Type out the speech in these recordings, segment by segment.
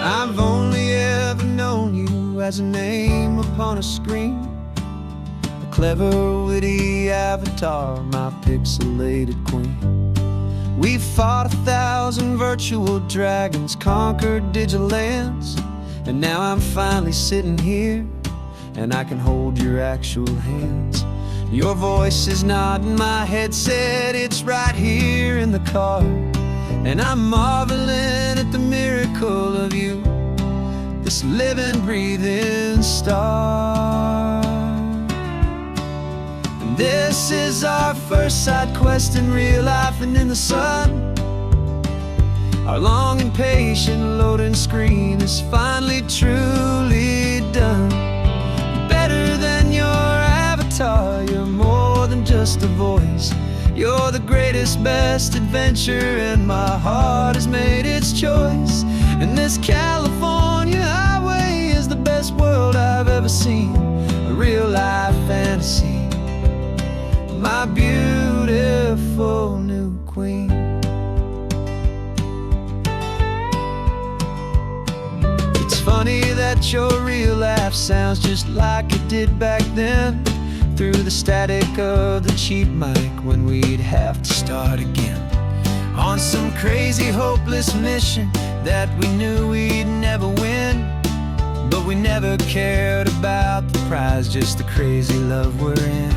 I've only ever known you as a name upon a screen, a clever, witty avatar, my pixelated queen. We've fought 1,000 virtual dragons, conquered digital lands, and now I'm finally sitting here, and I can hold your actual hands. Your voice is not in my headset, it's right here in the car, and I'm marveling at the miracle of you, this living, breathing star. And this is our first side quest in real life and in the sun. Our long and patient loading screen is finally truly done. Better than your avatar, you're more than just a voice. You're the greatest, best adventure, and my heart has made its choice. And this California highway is the best world I've ever seen, a real-life fantasy, my beautiful new queen. It's funny that your real life sounds just like it did back then, through the static of the cheap mic when we'd have to start again, on some crazy hopeless mission that we knew we'd never win. But we never cared about the prize, just the crazy love we're in.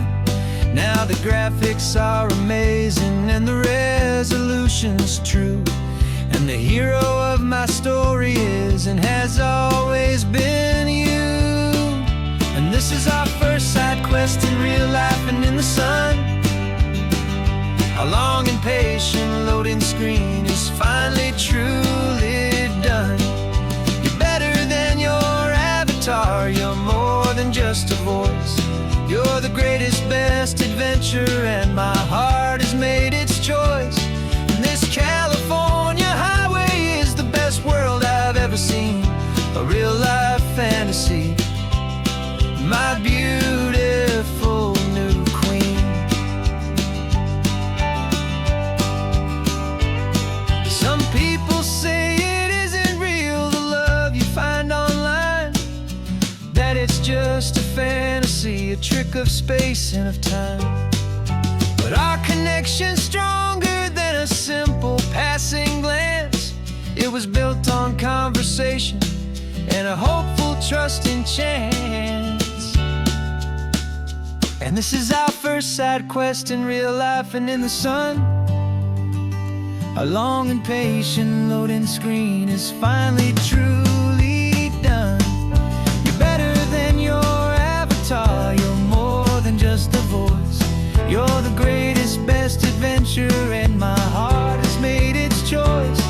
Now the graphics are amazing and the resolution's true, and the hero of my story is and has always been you. And this is our first side quest in real life and in the sun. Our long and patient loading screen is finally truly done. You're better than your avatar, you're more than just a voice. You're the greatest, best adventure, and my heart has made its choice. And this California highway is the best world I've ever seen, a real-life fantasy, my beautiful new queen. Some people say it isn't real, the love you find online, that it's just a fantasy, a trick of space and of time. But our connection's stronger than a simple passing glance. It was built on conversation and a hopeful, trusting chance. And this is our first side quest in real life and in the sun. Our long and patient loading screen is finally truly done. You're better than your avatar, you're more than just a voice. You're the greatest, best adventure, and my heart has made its choice.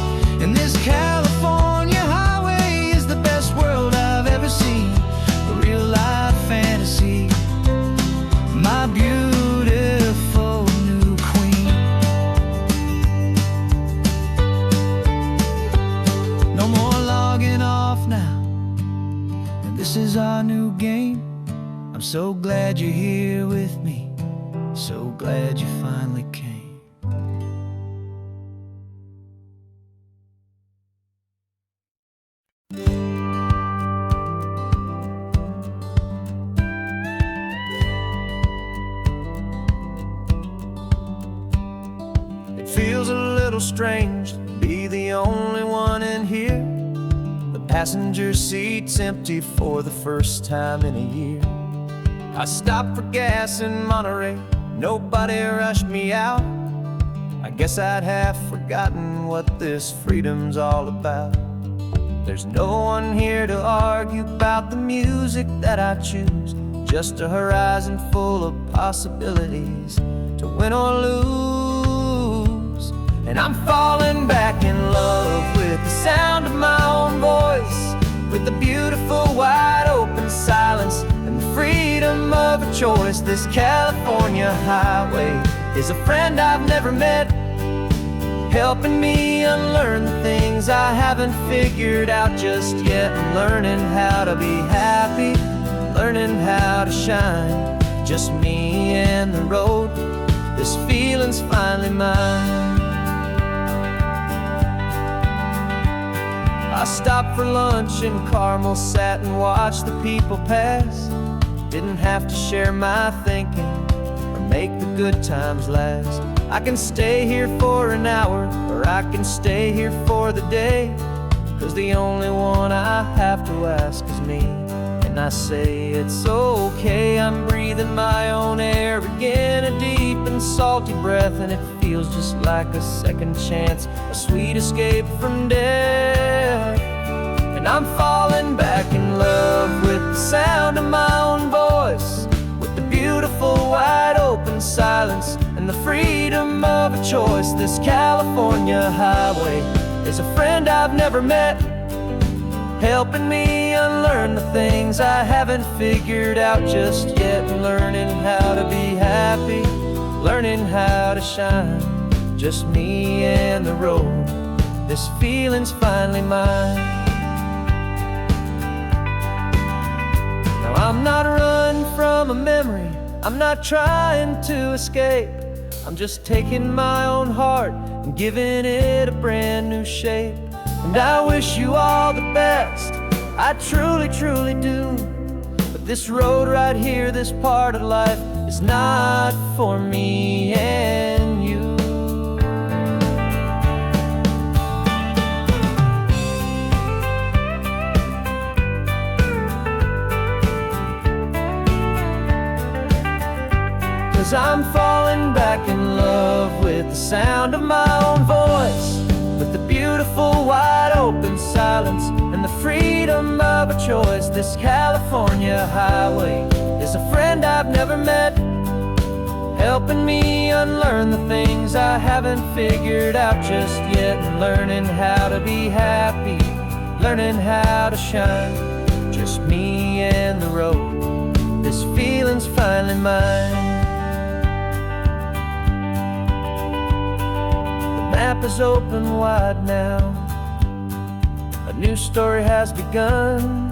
And this California highway is the best world I've ever seen, a real-life fantasy, my beautiful new queen. No more logging off now, and this is our new game. I'm so glad you're here with me, so glad you finally came. It feels a little strange to be the only one in here. The passenger seat's empty for the first time in a year. I stopped for gas in Monterey, nobody rushed me out. I guess I'd half forgotten what this freedom's all about. There's no one here to argue about the music that I choose, just a horizon full of possibilities to win or lose. And I'm falling back in love with the sound of my own voice, with the beautiful wide open silence and the freedom of a choice. This California highway is a friend I've never met, helping me unlearn the things I haven't figured out just yet. I'm learning how to be happy, learning how to shine, just me and the road. This feeling's finally mine. I stopped for lunch in Carmel, sat and watched the people pass. Didn't have to share my thinking or make the good times last. I can stay here for an hour, or I can stay here for the day, 'cause the only one I have to ask is me. And I say it's okay, I'm breathing my own air again, a deep and salty breath, and it feels just like a second chance, a sweet escape from death. And I'm falling back in love with the sound of my own voice, with the beautiful wide open silence and the freedom of a choice. This California highway is a friend I've never met, helping me unlearn the things I haven't figured out just yet, and learning how to be happy, learning how to shine, just me and the road. This feeling's finally mine. Now I'm not running from a memory, I'm not trying to escape, I'm just taking my own heart and giving it a brand new shape. And I wish you all the best, I truly, truly do. But this road right here, this part of life, is not for me and you. Cause I'm falling back in love with the sound of my own voice, with the beautiful wide open silence and the freedom of a choice. This California highway is a friend I've never met, helping me unlearn the things I haven't figured out just yet, and learning how to be happy, learning how to shine, just me and the road. This feeling's finally mine. The map is open wide now, a new story has begun,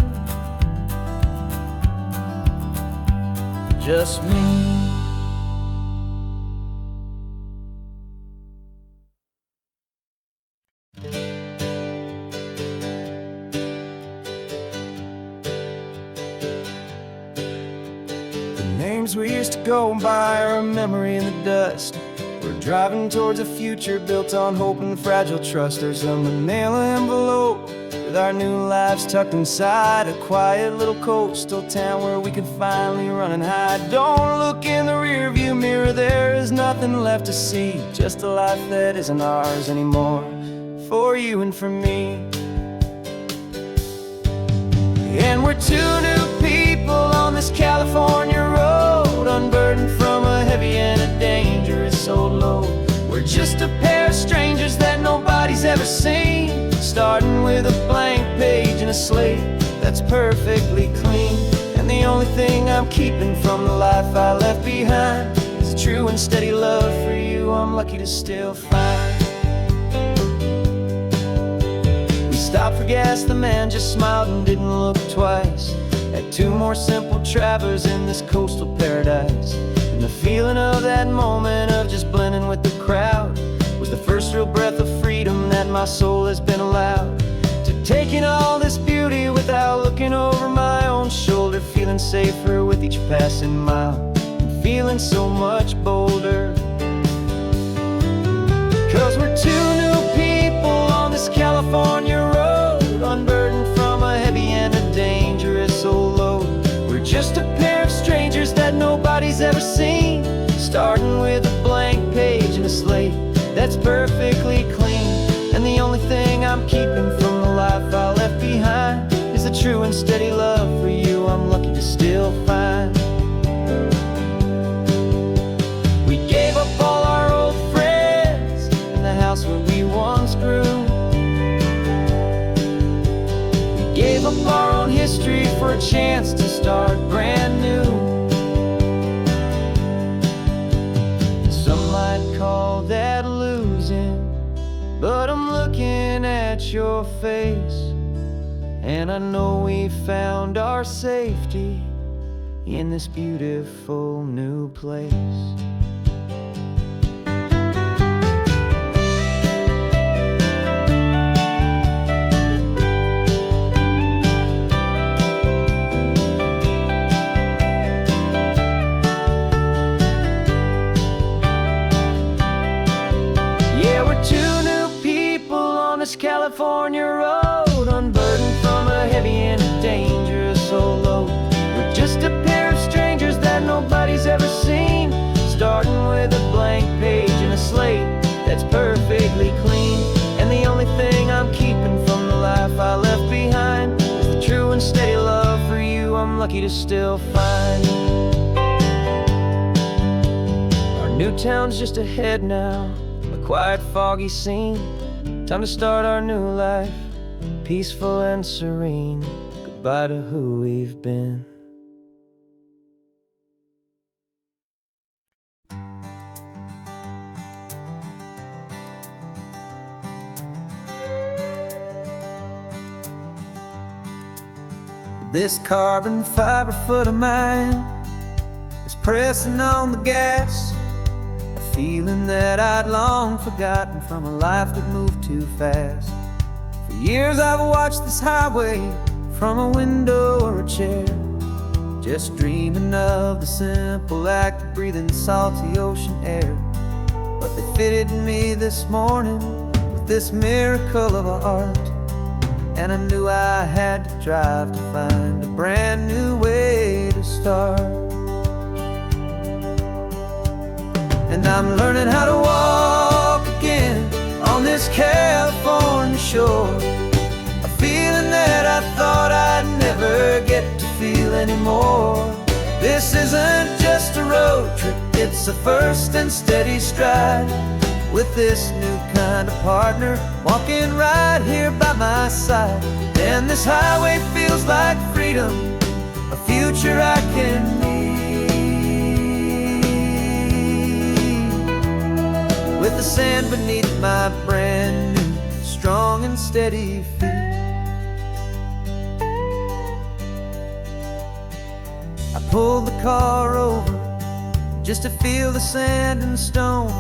just me. The names we used to go by are a memory in the dust. We're driving towards a future built on hope and fragile trust. There's a manila envelope with our new lives tucked inside, a quiet little coastal town where we can finally run and hide. Don't look in the rearview mirror, there is nothing left to see, just a life that isn't ours anymore, for you and for me. And we're two new people on this California road, unburdened from a heavy and a dangerous old load. We're just a pair of strangers that nobody's ever seen, starting with a blank page and a slate that's perfectly clean. And the only thing I'm keeping from the life I left behind is a true and steady love for you I'm lucky to still find. We stopped for gas, the man just smiled and didn't look twice. Had two more simple travelers in this coastal paradise, and the feeling of that moment of just blending with the crowd was the first real breath of freedom that my soul has been allowed to take in all this beauty without looking over my own shoulder, feeling safer with each passing mile and feeling so much bolder. Cause we're two new people on this California road, unburdened from a heavy and a dangerous old load. We're just a pair of strangers that nobody's ever seen, starting with a blank page and a slate that's perfectly clean. And the only thing I'm keeping from the life I left behind is a true and steady love for you I'm lucky to still find. We gave up all our old friends and the house where we once grew. We gave up our own history for a chance to start brand new. Some might call that losing, but I'm looking at your face, and I know we found our safety in this beautiful new place. California road, unburdened from a heavy and dangerous old load. We're just a pair of strangers that nobody's ever seen, starting with a blank page and a slate that's perfectly clean. And the only thing I'm keeping from the life I left behind is the true and steady love for you I'm lucky to still find. Our new town's just ahead now, a quiet, foggy scene. Time to start our new life, peaceful and serene. Goodbye to who we've been. This carbon fiber foot of mine is pressing on the gas, a feeling that I'd long forgotten from a life that moved too fast. For years I've watched this highway from a window or a chair, just dreaming of the simple act of breathing salty ocean air. But they fitted me this morning with this miracle of art, and I knew I had to drive to find a brand new way to start. And I'm learning how to walk again on this California shore, a feeling that I thought I'd never get to feel anymore. This isn't just a road trip, it's a first and steady stride, with this new kind of partner walking right here by my side. And this highway feels like freedom, a future I can need, with the sand beneath my brand new strong and steady feet. I pulled the car over just to feel the sand and stone,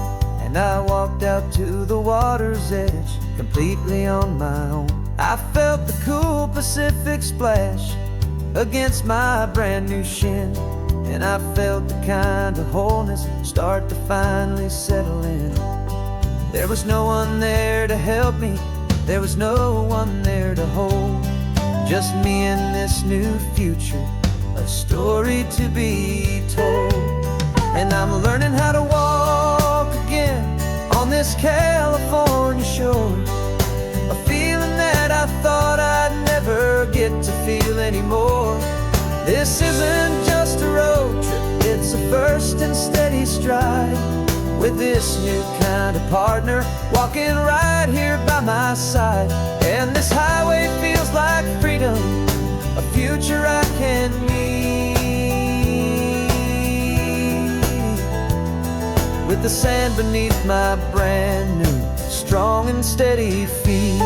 and I walked out to the water's edge completely on my own. I felt the cool Pacific splash against my brand new shin, and I felt the kind of wholeness start to finally settle in. There was no one there to help me, there was no one there to hold, just me and this new future, a story to be told. And I'm learning how to walk again on this California shore, a feeling that I thought I'd never get to feel anymore. This isn't just a road trip, it's a first and steady stride, with this new kind of partner walking right here by my side. And this highway feels like freedom, a future I can need, with the sand beneath my brand new strong and steady feet.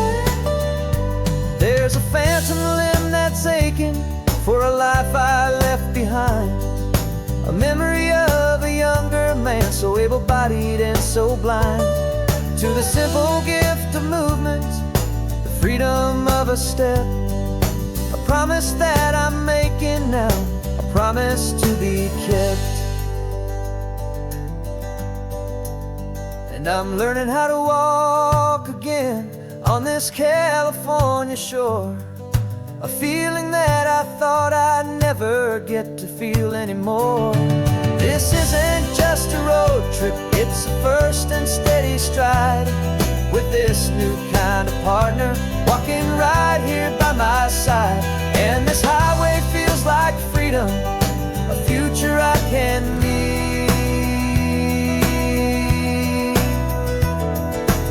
There's a phantom limb that's aching for a life I left behind, a memory of a younger man so able-bodied and so blind, to the simple gift of movement, the freedom of a step, a promise that I'm making now, a promise to be kept. And I'm learning how to walk again on this California shore, a feeling that I thought I'd never get to feel anymore. This isn't just a road trip, it's a first and steady stride, with this new kind of partner walking right here by my side. And this highway feels like freedom, a future I can need,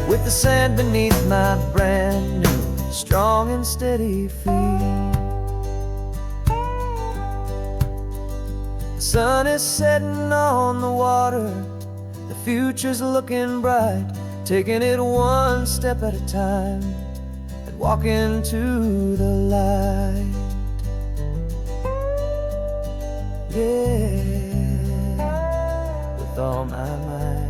with the sand beneath my brand new strong and steady feet. The sun is setting on the water, the future's looking bright, taking it one step at a time and walking to the light. Yeah, with all my might.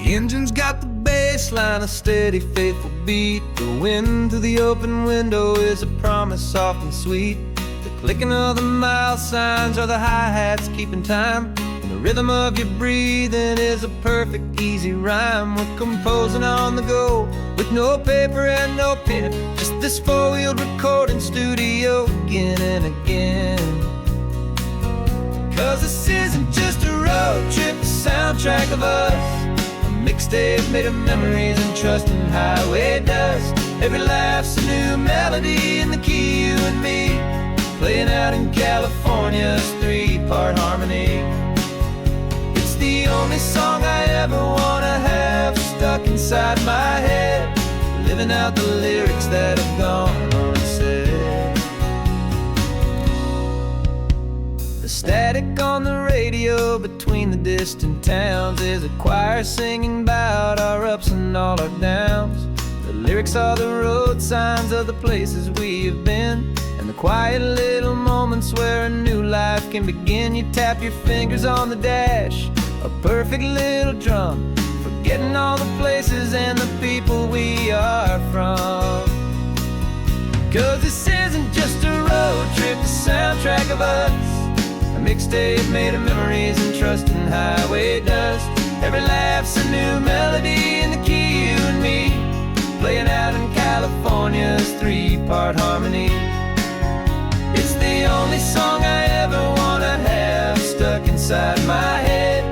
The engine's got the bed bass line, a steady, faithful beat. The wind through the open window is a promise soft and sweet. The clicking of the mile signs are the hi-hats keeping time. And the rhythm of your breathing is a perfect, easy rhyme. We're composing on the go with no paper and no pen, just this four-wheeled recording studio again and again. 'Cause this isn't just a road trip, the soundtrack of us. A mixtape made of memories and trust in highway dust. Every laugh's a new melody in the key, you and me, playing out in California's three-part harmony. It's the only song I ever wanna have stuck inside my head, living out the lyrics that have gone unsaid. The static on the radio between the distant towns is a choir singing about our ups and all our downs. The lyrics are the road signs of the places we have been, and the quiet little moments where a new life can begin. You tap your fingers on the dash, a perfect little drum, forgetting all the places and the people we are from. 'Cause this isn't just a road trip, the soundtrack of us. A mixtape made of memories and trust in highway dust. Every laugh's a new melody in the key, you and me, playing out in California's three-part harmony. It's the only song I ever wanna have stuck inside my head,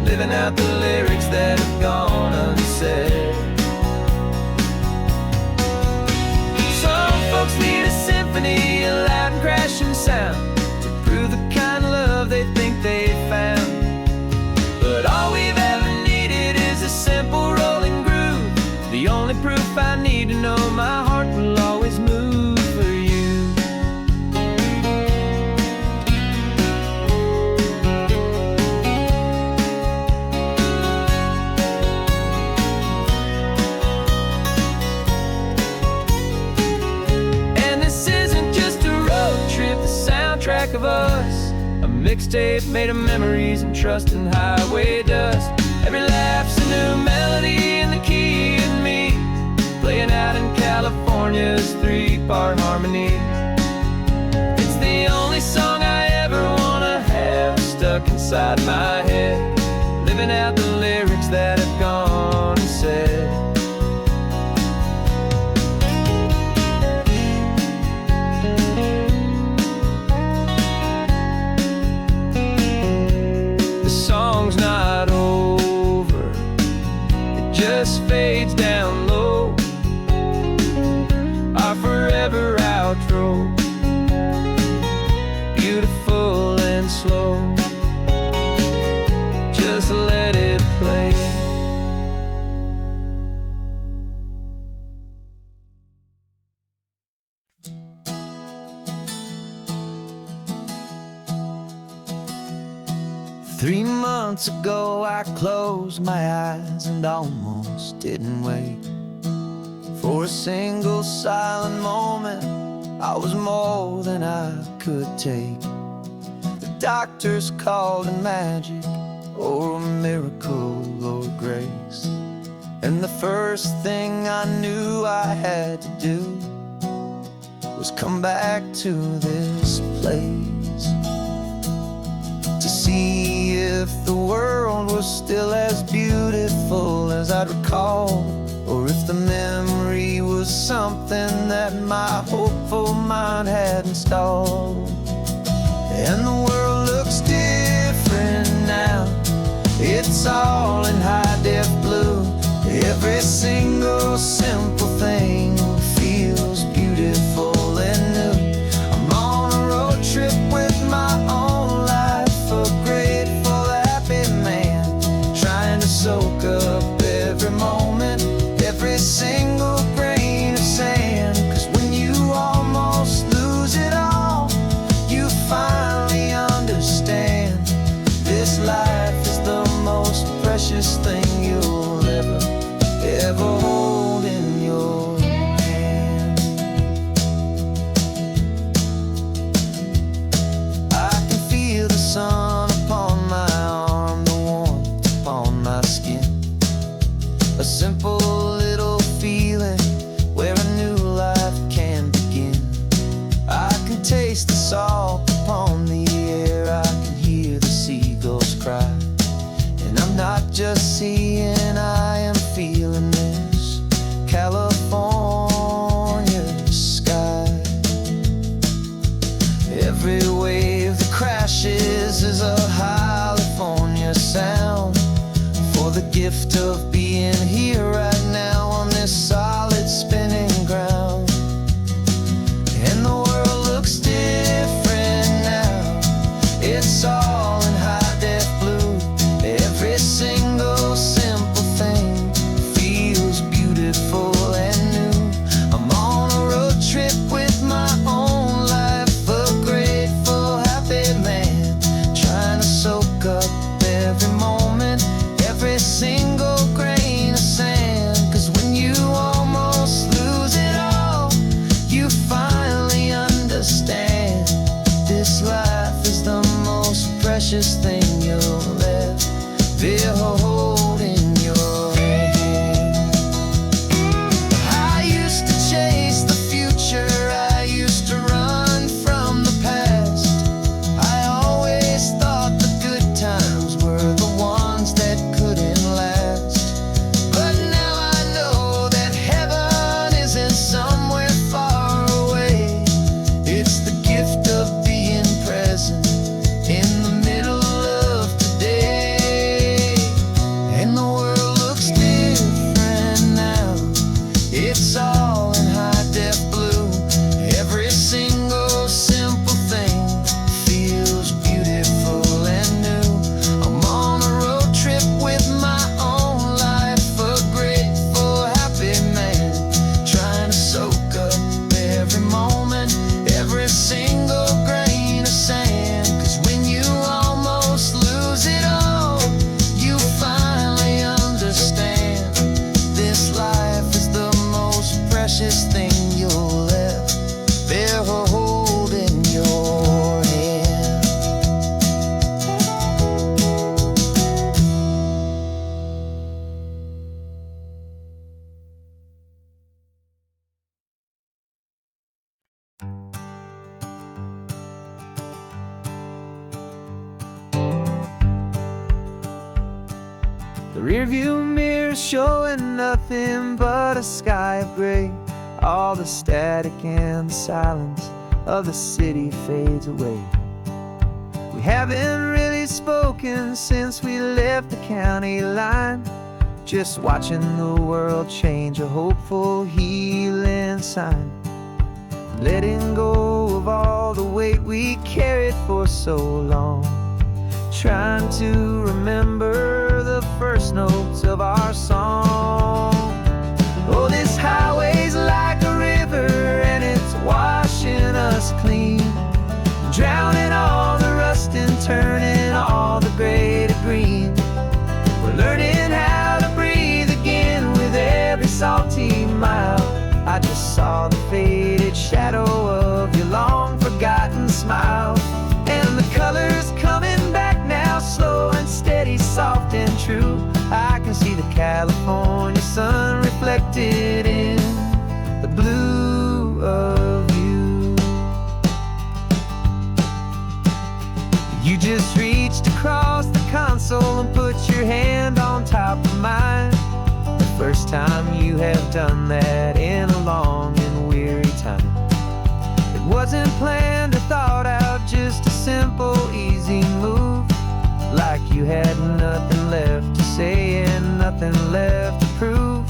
living out the lyrics that have gone unsaid. Some folks need a symphony, a loud and crashing sound, to prove the kind of love they think they found. But all we've ever needed is a simple rolling groove, the only proof I need to know my heart will always move for you. And this isn't just a road trip, the soundtrack of us. A mixtape made of memories and trust in highway dust. Every laugh's a new melody in the key and me, playing out in California's three-part harmony. It's the only song I ever wanna have stuck inside my head, living out the lyrics that have gone unsaid. The song's not over, it just fades down low, our forever outro, beautiful and slow. Just let it play. Three months ago I closed my eyes and almost didn't wait for a single silent moment. I was more than I could take. The doctors called it magic, or a miracle, or grace. And the first thing I knew I had to do was come back to this place, to see if the world was still as beautiful as I'd recall, or if the memory was something that my hopeful mind had installed. And the world looks different now, it's all in high-def blue. Every single simple thing feels beautiful and new. I'm on a road trip with my own life, a grateful, happy man, trying to soak up every moment, every single grain of sand. 'Cause when you almost lose it all, you finally understand this life is the most precious thing you'll ever hold in your hand. I can feel the sun upon my arm, the warmth upon my skin. a simple little feeling where a new life can begin. I can taste the salt upon the air, I can hear the seagulls cry. And I'm not just seeing, I am feeling this California sky. Every wave that crashes is a California sound, for the gift of being here right now on this solid spinning ground. And the world looks different now, it's all in high-def blue. Every single simple thing feels beautiful and new. I'm on a road trip with my own life, a grateful, happy man, trying to soak up every moment, every single grain of sand. 'Cause when you almost lose it all, you finally understand this life is the most precious thing you'll ever hold in your hand. I used to chase the future, I used to run from the past. I always thought the good times were the ones that couldn't last. But now I know that heaven isn't somewhere far away. It's the gift of being present in the middle of today. And the world looks different now, it's all in high-def blue. Every single simple thing feels beautiful and new. I'm on a road trip with my own life, a grateful, happy man, trying to soak up every moment, every single grain of sand. 'Cause when you almost lose it all, you finally understand this life is the most precious thing you'll ever hold in your hand. The rearview mirror's showing nothing but a sky of gray. All the static and the silence of the city fades away. We haven't really spoken since we left the county line, just watching the world change, a hopeful healing sign. Letting go of all the weight we carried for so long, trying to remember the first notes of our song. Oh, this highway's like a river and it's washing us clean, drowning all the rust and turning all the gray to green. We're learning how to breathe again with every salty mile. I just saw the faded shadow of your long forgotten smile. And the colors coming back now, slow and steady, soft and true. I can see the California sun reflected in the blue of you. You just reached across the console and put your hand on top of mine. The first time you have done that in a long and weary time. It wasn't planned or thought out, just a simple, easy move. Like you had nothing left to say and nothing left to prove.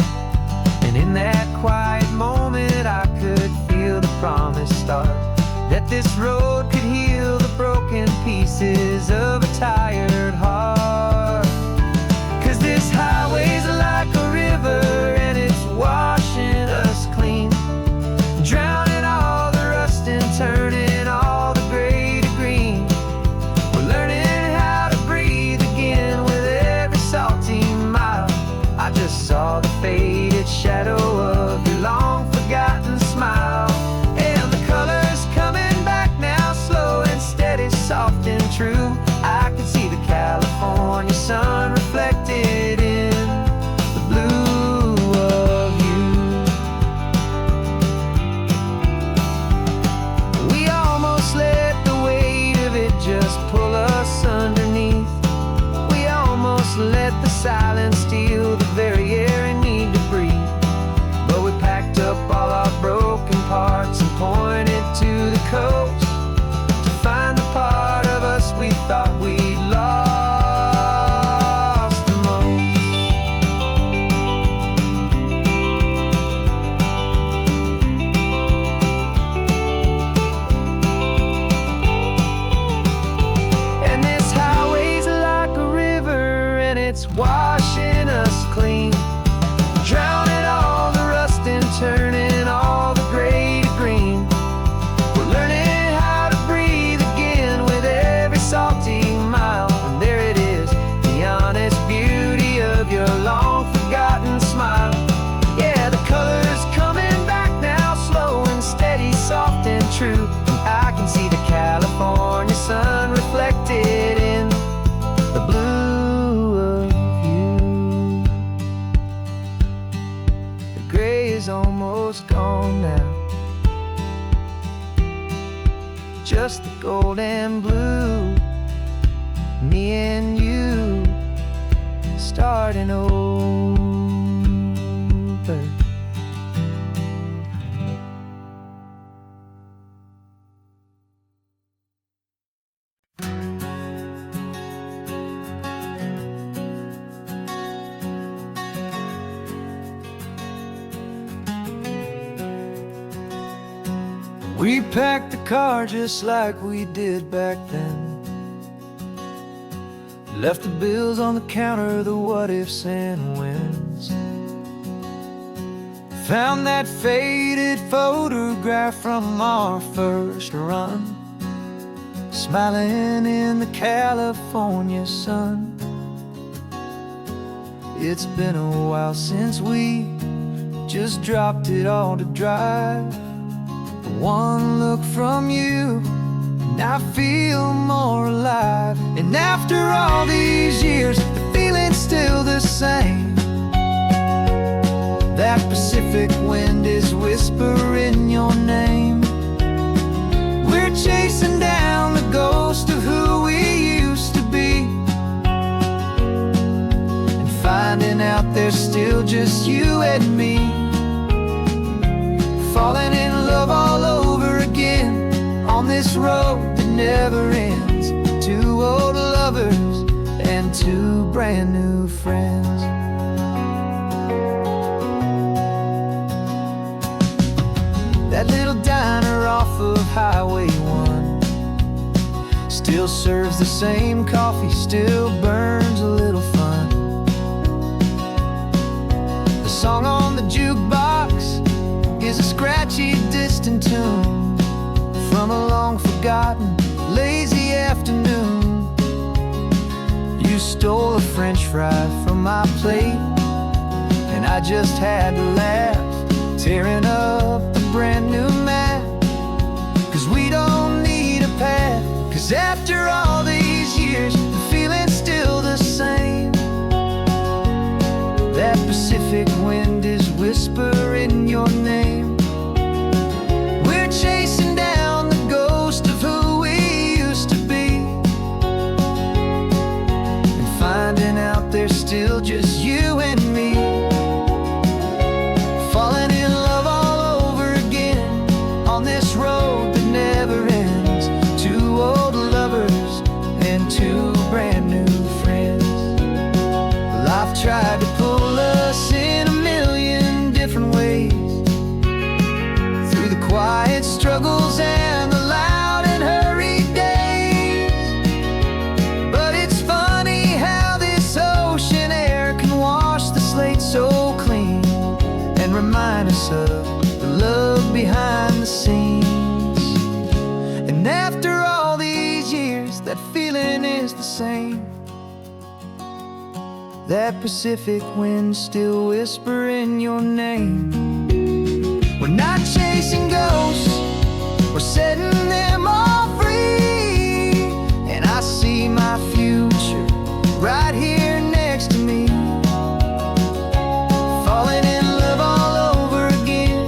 And in that quiet moment I could feel the promise start, that this road could heal the broken pieces of a tired heart. 'Cause this highway's like a river and it's washing us clean, drowning all the rust and turning all the gray to green. We're learning how to breathe again with every salty mile. I just saw the faded shadow of your long forgotten smile. And the colors coming back now, slow and steady, soft and true. I can see the California sun reflected in the blue is almost gone now. Just the gold and blue, me and you starting over. We packed the car just like we did back then. Left the bills on the counter, the what ifs and whens. Found that faded photograph from our first run, smiling in the California sun. It's been a while since we just dropped it all to drive. One look from you and I feel more alive. And after all these years, the feeling's still the same. That Pacific wind is whispering your name. We're chasing down the ghost of who we used to be, and finding out there's still just you and me. Falling in love all over again on this road that never ends. Two old lovers and two brand new friends. That little diner off of Highway 1 still serves the same coffee, still burns a little fun. The song on the jukebox is a scratchy, distant tune from a long-forgotten, lazy afternoon. You stole a French fry from my plate, and I just had to laugh, tearing up the brand new map. 'Cause we don't need a path, 'cause after all these years, the feeling's still the same. That Pacific wind is whispering your name. We're chasing down the ghost of who we used to be, and finding out there's still just you and me. Falling in love all over again on this road that never ends. Two old lovers and two brand new friends. Life tried to pull us in a million different ways, through the quiet struggles and the loud and hurried days. But it's funny how this ocean air can wash the slate so clean, and remind us of the love behind the scenes. And after all these years, that feeling is the same. That Pacific wind still whispering your name. We're not chasing ghosts, we're setting them all free. And I see my future right here next to me. Falling in love all over again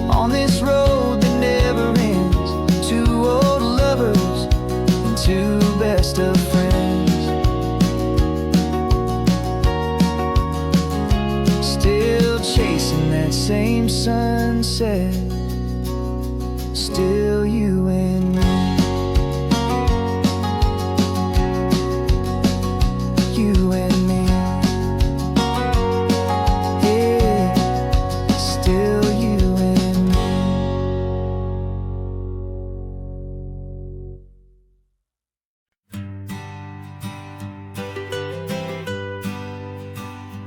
on this road that never ends. Two old lovers and two best of friends. Still chasing that same sunset, still you and me. You and me. Yeah, still you and me.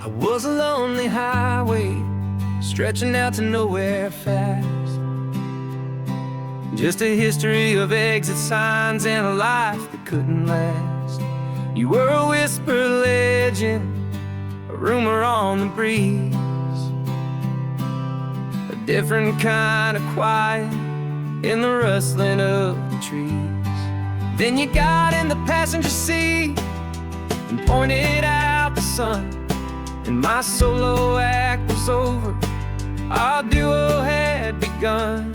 I was a lonely highway, stretching out to nowhere fast. Just a history of exit signs and a life that couldn't last. You were a whisper legend, a rumor on the breeze, a different kind of quiet in the rustling of the trees. Then you got in the passenger seat and pointed out the sun, and my solo act was over. our duo had begun.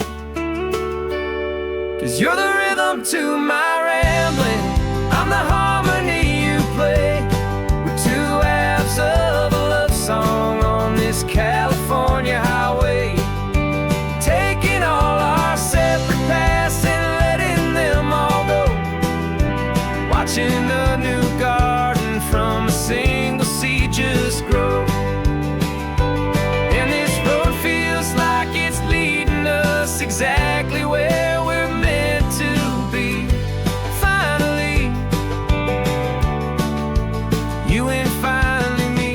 'Cause you're the rhythm to my rambling, I'm the harmony you play. We're two halves of a love song on this California highway, taking all our separate paths and letting them all go, watching a new garden from a single seed just grow. And this road feels like it's leading us exactly where we're meant to be. Finally, you and finally me.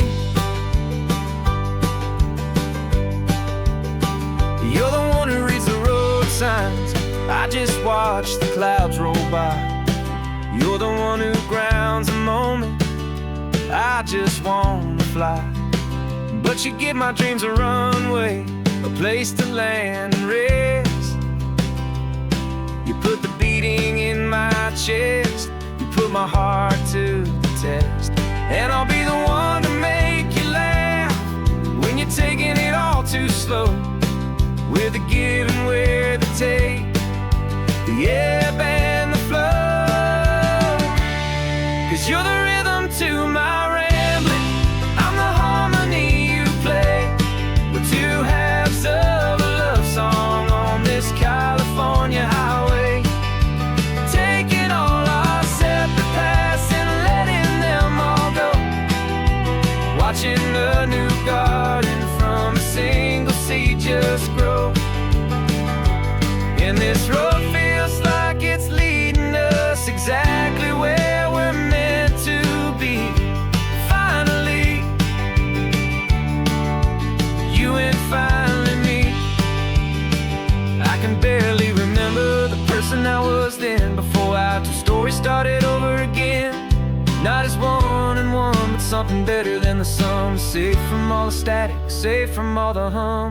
You're the one who reads the road signs, I just watch the clouds roll by. You're the one who grounds a moment, I just wanna fly. But you give my dreams a runway, a place to land and rest. You put the beating in my chest, you put my heart to the test. And I'll be the one to make you laugh when you're taking it all too slow. We're the give and we're the take, the ebb and the flow. 'Cause you're the rhythm to my rambling, I'm the harmony you play. We're two halves of a love song on this California highway, taking all our separate paths and letting them all go, watching a new garden from a single seed just grow. And this road feels like it's leading us exactly where we're meant to be. Finally, you and finally me. I can barely remember the person I was then, before our two stories started over again. Not as one and one, but something better than the sum. Safe from all the static, safe from all the hum.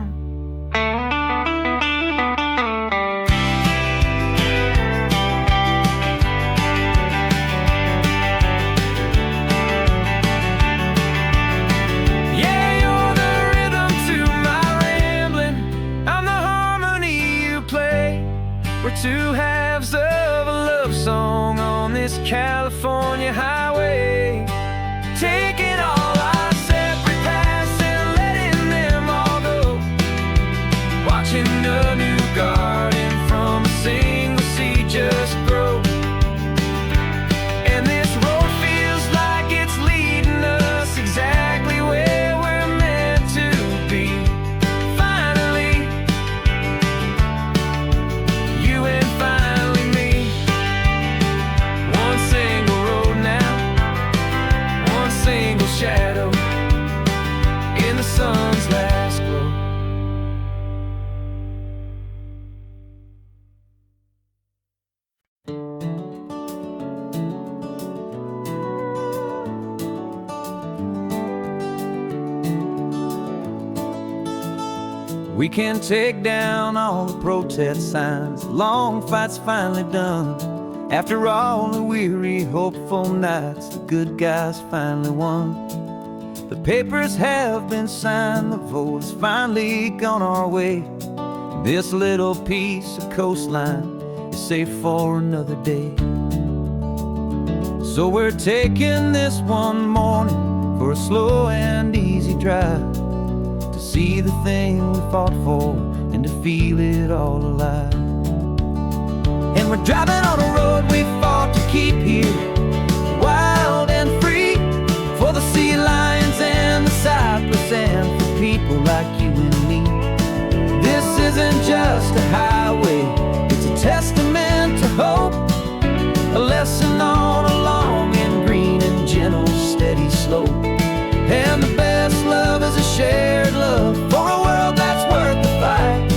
Two halves of a love song on this California highway, taking all our separate paths and letting them all go, watching a new garden from a single seed just grow. And this road feels like it's leading us exactly where we're meant to be. Finally, you and finally me. One single road now, one single shadow in the sun's last glow. We can take down all the protest signs, long fight's finally done. After all the weary, hopeful nights, the good guys finally won. The papers have been signed, the vote has finally gone our way. This little piece of coastline is safe for another day. So we're taking this one morning for a slow and easy drive, to see the thing we fought for and to feel it all alive. And we're driving on a road we fought to keep here, wild and free, for the sea lions and the cypress and for people like you and me. This isn't just a highway, it's a testament to hope, a lesson on a long and green and gentle steady slope. And the best love is a shared love for a world that's worth the fight,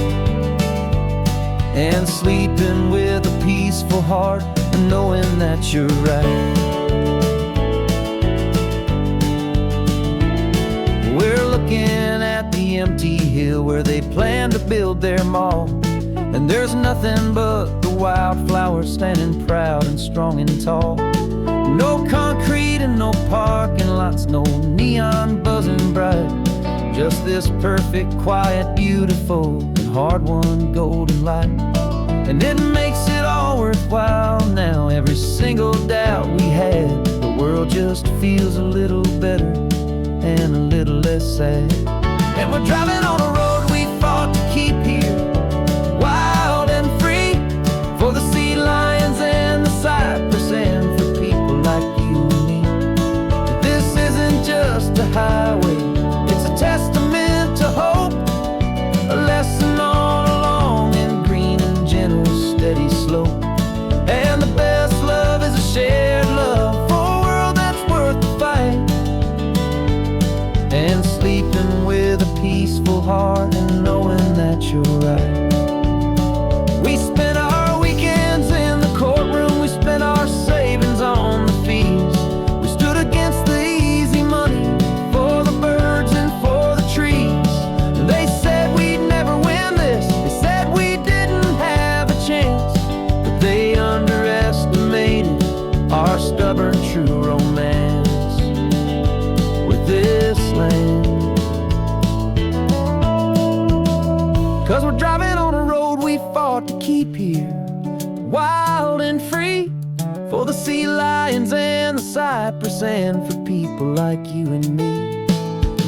and sleeping with a peaceful heart and knowing that you're right. We're looking at the empty hill where they plan to build their mall, and there's nothing but the wildflowers standing proud and strong and tall. No concrete and no parking lots, no neon buzzing bright, Just this perfect, quiet, beautiful, and hard-won golden light. And it makes it all worthwhile now. Every single doubt we had, the world just feels a little better and a little less sad. And we're driving on a road we fought to keep here, wild and free, for the sea lions and the cypress, and for people like you and me. This isn't just a highway, it's a testament to hope, a lesson all along in green and gentle, steady slope. And the best love is a shared love for a world that's worth the fight, and sleeping with a peaceful heart and knowing that you're right. We spent our weekends in the courtroom, we spent our savings on the fees. We stood against the easy money for the birds and for the trees. And they said we'd never win this, they said we didn't have a chance, but they underestimated our stubborn true romance with this land. 'Cause we're driving on a road we fought to keep here, wild and free, for the sea lions and the cypress, and for people like you and me.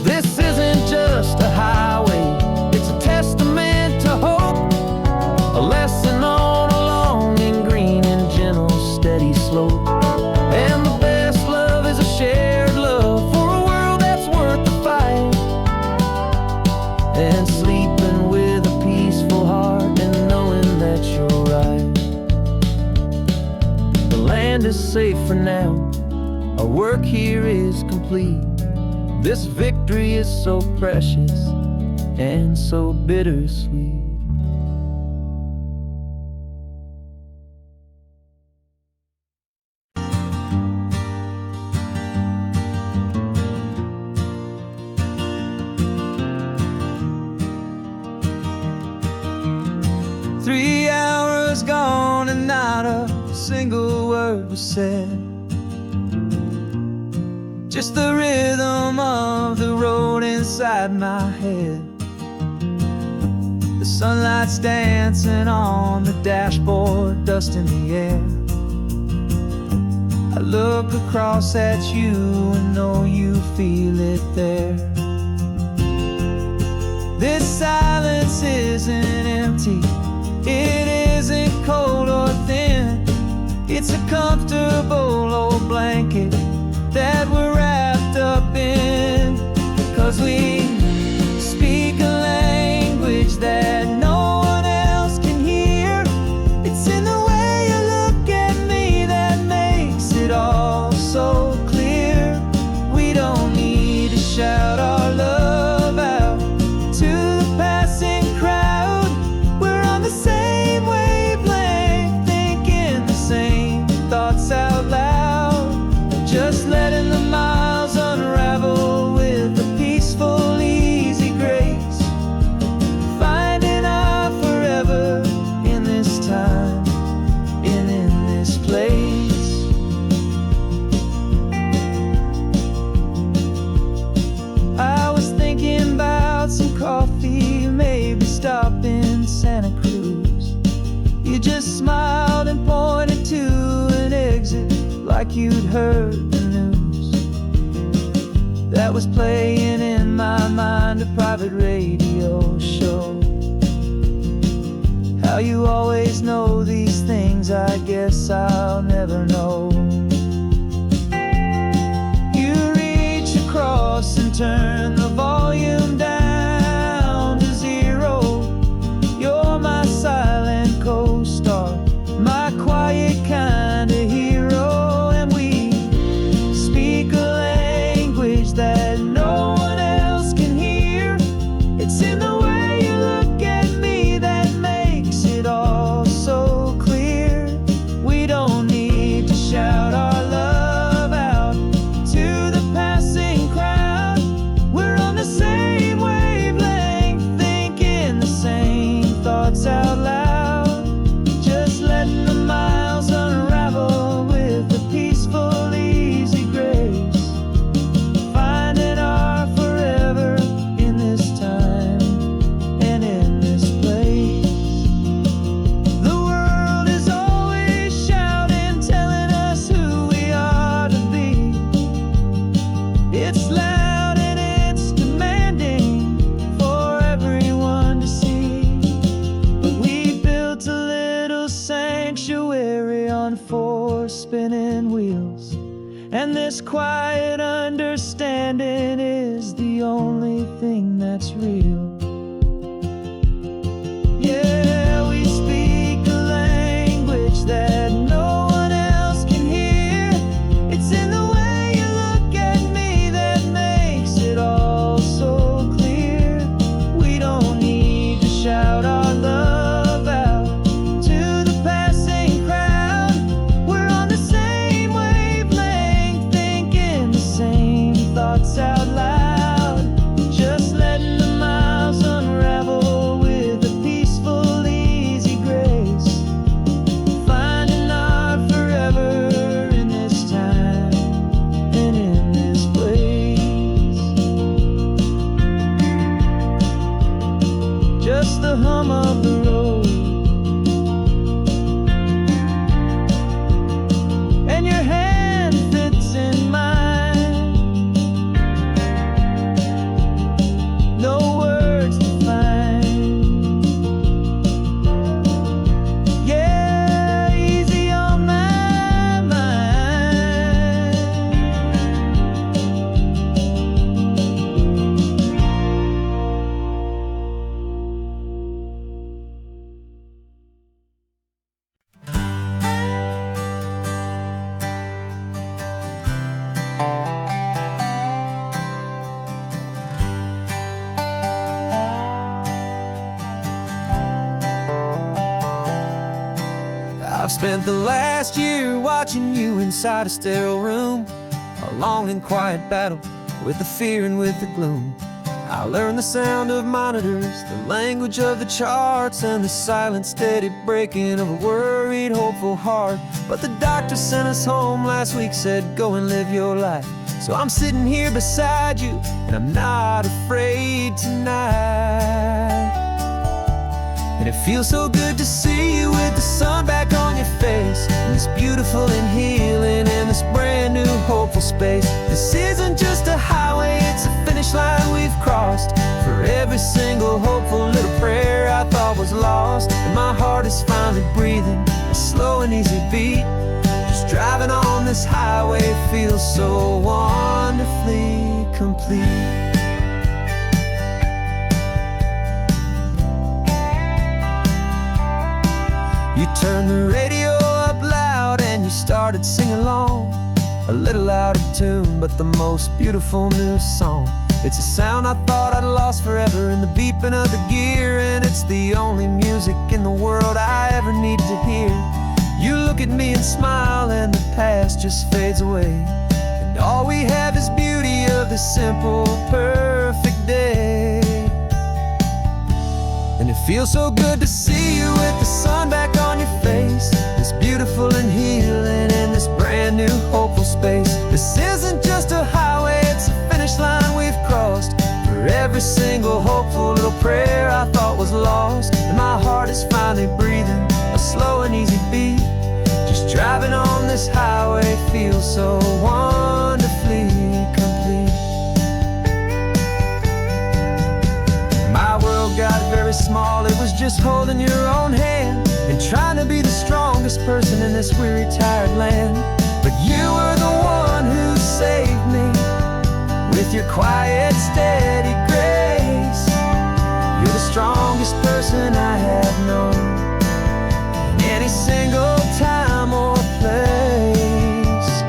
This isn't just a highway, it's a testament to hope, a lesson all along in green and gentle, steady slope. And the best love is a shared love for a world that's worth the fight, and sleeping with a peaceful heart and knowing that you're right. The land is safe for now, our work here is complete. This victory is so precious and so bittersweet. Three hours gone and not a single word was said. Just the rhythm of the road inside my head. The sunlight's dancing on the dashboard, dust in the air. I look across at you and know you feel it there. This silence isn't empty, it isn't cold or thin. It's a comfortable old blanket that we're wrapped up in. 'Cause we speak a language that no one else can hear. It's in the way you look at me that makes it all so clear. We don't need to shout our love out to the passing crowd. We're on the same wavelength, thinking the same thoughts out loud. Just letting the miles unravel with a peaceful, easy grace. Finding our forever in this time and in this place. I was thinking about some coffee, maybe stop in Santa Cruz. You just smiled and pointed to an exit like you'd heard the news. That was playing in my mind, a private radio show. How you always know these things, I guess I'll never know. You reach across and turn the volume down to zero. You're my silent co-star, my quiet kind of hero. And we speak a language that no one else can hear. And this quiet understanding is the only thing that's real. Yeah, we speak a language that no one else can hear. It's in the way you look at me that makes it all so clear. We don't need to shout our love out to the passing crowd. We're on the same wavelength, thinking the same thoughts out loud. Just letting the miles unravel with a peaceful, easy grace. Finding our forever in this time and in this place. Just the hum of the road and your hand fits in mine. No words to find. Yeah, easy on my mind. I've spent the last year watching you inside a sterile room, a long and quiet battle with the fear and with the gloom. I learned the sound of monitors, the language of the charts, and the silent, steady breaking of a worried, hopeful heart. But the doctor sent us home last week, said go and live your life. So I'm sitting here beside you, and I'm not afraid tonight. And it feels so good to see you with the sun back on your face, and this beautiful and healing in this brand new hopeful space. This isn't just a highway, it's a finish line we've crossed. For every single hopeful little prayer I thought was lost, and my heart is finally breathing a slow and easy beat. Just driving on this highway feels so wonderfully complete. You turned the radio up loud and you started singing along, a little out of tune, but the most beautiful new song. It's a sound I thought I'd lost forever in the beeping of the gear, and it's the only music in the world I ever need to hear. You look at me and smile, and the past just fades away, and all we have is beauty of this simple, perfect day. And it feels so good to see you with the sun back on your face, this beautiful and healing in this brand new hopeful space. This isn't just a highway, it's a finish line we've crossed. For every single hopeful little prayer I thought was lost, and my heart is finally breathing a slow and easy beat. Just driving on this highway feels so wonderfully complete. My world got very small, it was just holding your own hand and trying to be the strongest person in this weary, tired land. But you were the one who saved me with your quiet, steady grace. You're the strongest person I have known in any single time or place.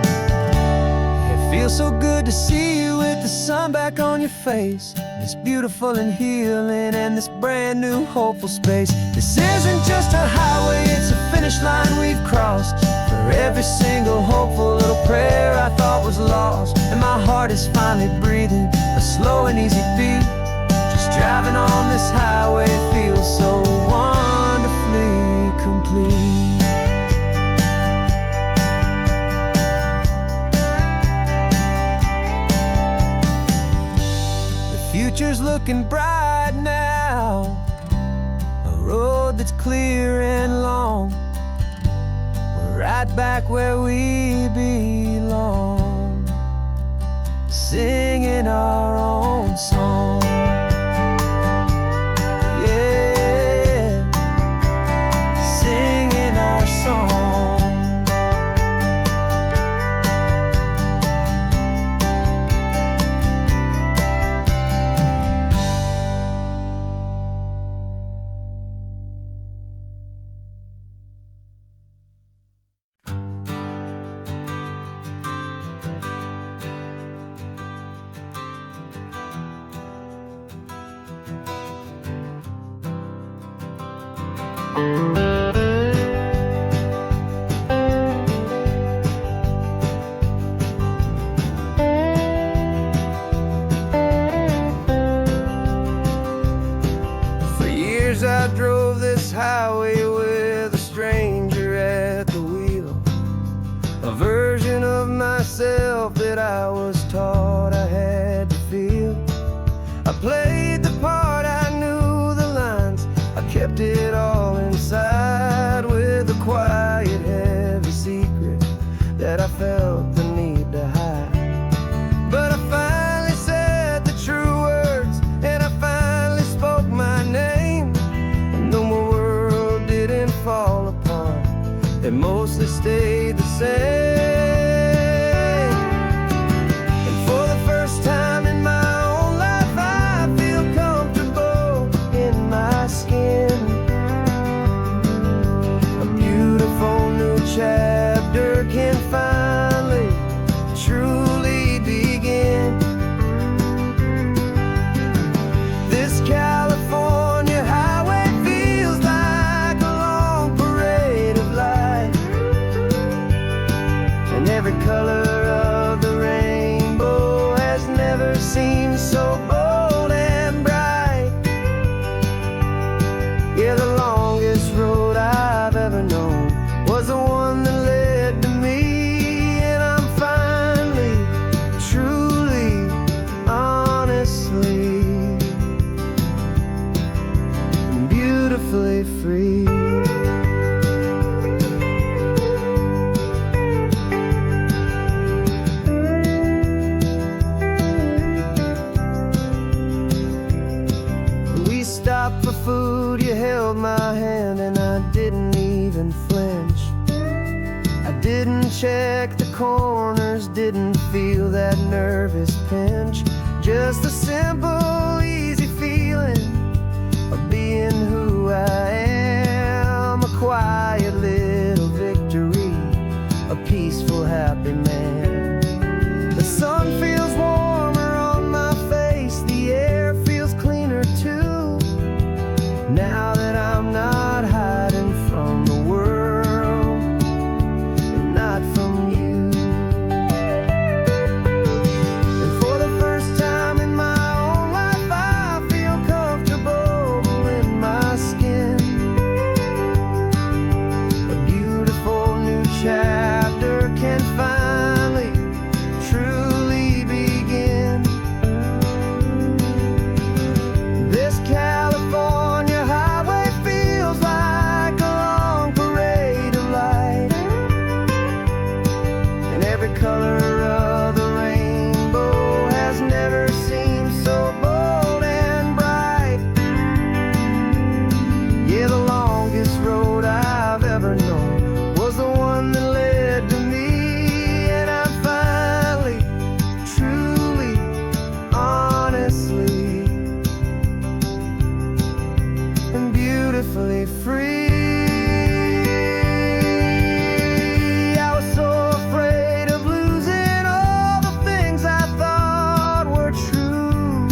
It feels so good to see you with the sun back on your face, this beautiful and healing and this brand new hopeful space. This isn't just a highway, it's a finish line we've crossed. For every single hopeful little prayer I thought was lost, and my heart is finally breathing a slow and easy beat. Just driving on this highway feels so wonderfully complete. Future's looking bright now, a road that's clear and long. We're right back where we belong, singing our own song. Yeah, singing our song. For years I drove this highway with a stranger at the wheel, a version of myself that I was taught I had to feel. I played the part, I knew the lines, I kept it all inside with a quiet, heavy secret that I felt the need to hide. But I finally said the true words, and I finally spoke my name, and though my world didn't fall apart, it mostly stayed the same. Chapter can finally, truly begin. This California highway feels like a long parade of light, and every color of the rainbow has never seemed so bold and bright. Yeah, the longest road I've ever known was the one that led to me, and I'm finally, truly, honestly, and beautifully free. We stopped for food, you held my hand, and I didn't even flinch. I didn't check the corners, didn't feel that nervous pinch. Just a simple, easy feeling of being who I am. A quiet little victory, a peaceful, happy man. The sun feels warmer on my face, the air feels cleaner too, now that I'm not hiding from the world, and not from you. And for the first time in my own life, I feel comfortable in my skin. A beautiful new chapter can finally, truly begin. This California highway feels like a long parade of light, and every color of the rainbow has never seemed so bold and bright. Yeah, the longest road I've ever known was the one that led to me, and I'm finally, truly, honestly, and beautifully free. I was so afraid of losing all the things I thought were true.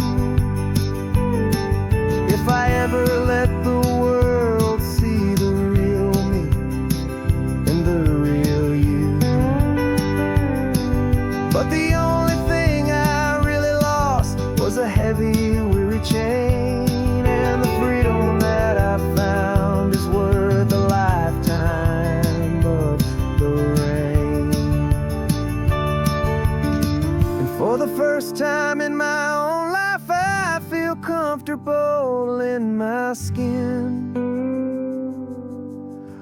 If I ever let the world see the real me and the real you. But the only thing I really lost was a heavy, weary chain, and the freedom that I found is worth a lifetime of the rain. And for the first time in my own life, I feel comfortable in my skin.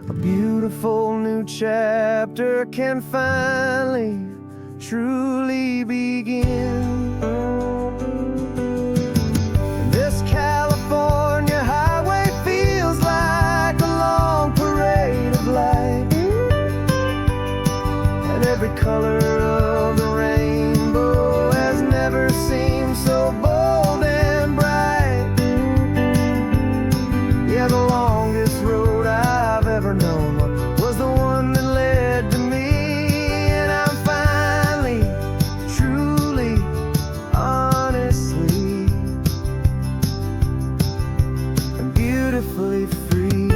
A beautiful new chapter can finally, truly begin. This California highway feels like a long parade of light, and every color of the rainbow has never seemed so bold and bright. Yeah, the longest road I've ever known was the one that led to me, and I'm finally, truly, honestly, and beautifully free.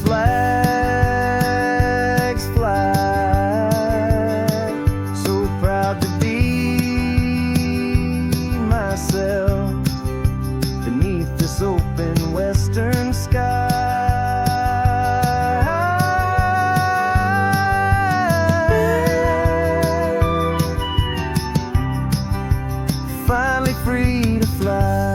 flags fly. So proud to be myself beneath this open western sky. Finally free to fly.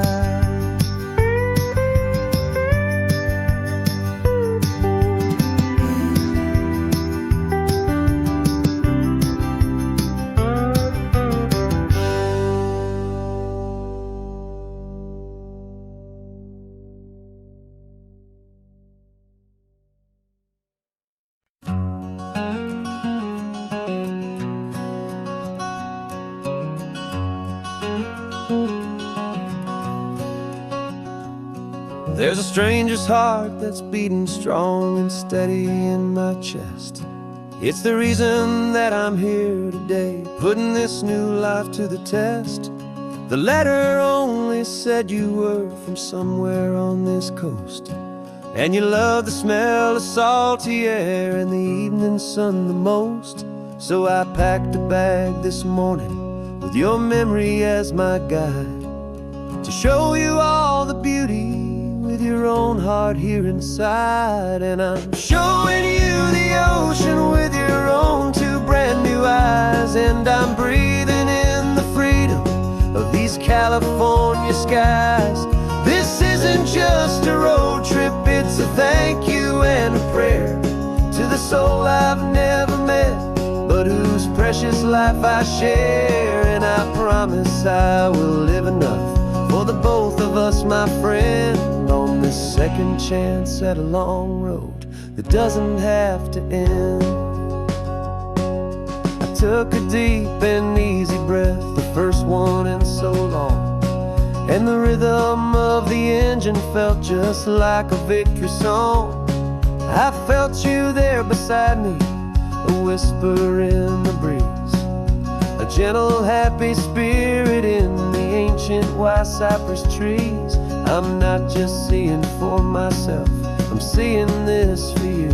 There's a stranger's heart that's beating strong and steady in my chest. It's the reason that I'm here today, putting this new life to the test. The letter only said you were from somewhere on this coast, and you love the smell of salty air and the evening sun the most. So I packed a bag this morning with your memory as my guide, to show you all the beauty with your own heart here inside. And I'm showing you the ocean with your own two brand new eyes, and I'm breathing in the freedom of these California skies. This isn't just a road trip, it's a thank you and a prayer to the soul I've never met, but whose precious life I share. And I promise I will live enough for the both of us, my friend, on this second chance at a long road that doesn't have to end. I took a deep and easy breath, the first one in so long, and the rhythm of the engine felt just like a victory song. I felt you there beside me, a whisper in the breeze, a gentle happy spirit in the ancient white cypress trees. I'm not just seeing for myself, I'm seeing this for you,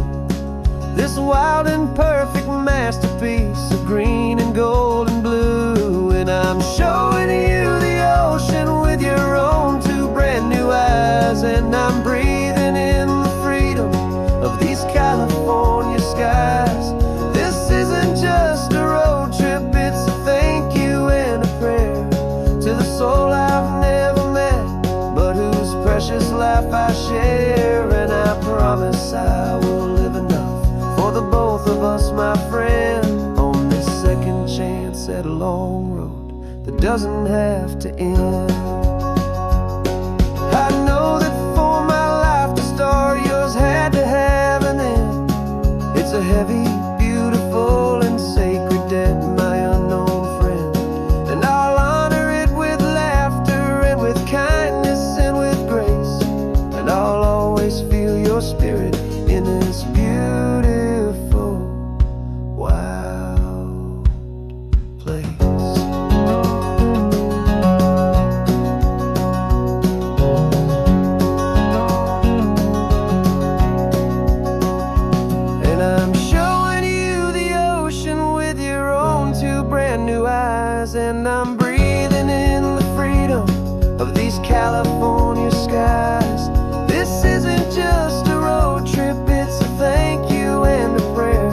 this wild and perfect masterpiece of green and gold and blue. And I'm showing you the ocean with your own two brand new eyes, and I'm breathing in the freedom of these California skies. This isn't just a road trip, it's a thank you and a prayer to the soul I've never met, but whose precious life I share. And I promise I will live enough for the both of us, my friend, on this second chance at a long road that doesn't have to end. I know that for my life to start, yours had to have an end. It's a heavy, beautiful, and sacred debt, my unknown friend, and I'll honor it with laughter and with kindness and with grace, and I'll always feel your spirit in this beautiful, wild place. And I'm showing you the ocean with your own two brand new eyes, and I'm breathing in the freedom of these California skies. This isn't just a road trip, it's a thank you and a prayer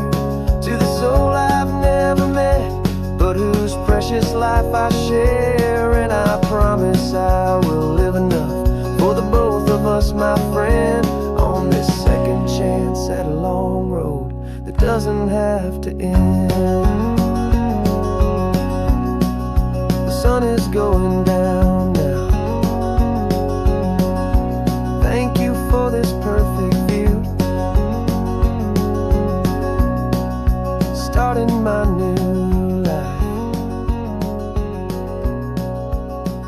to the soul I've never met, but whose precious life I share. And I promise I will live enough for the both of us, my friend, on this second chance at a long road that doesn't have to end. The sun is going down now. Thank you for this perfect view, starting my new life,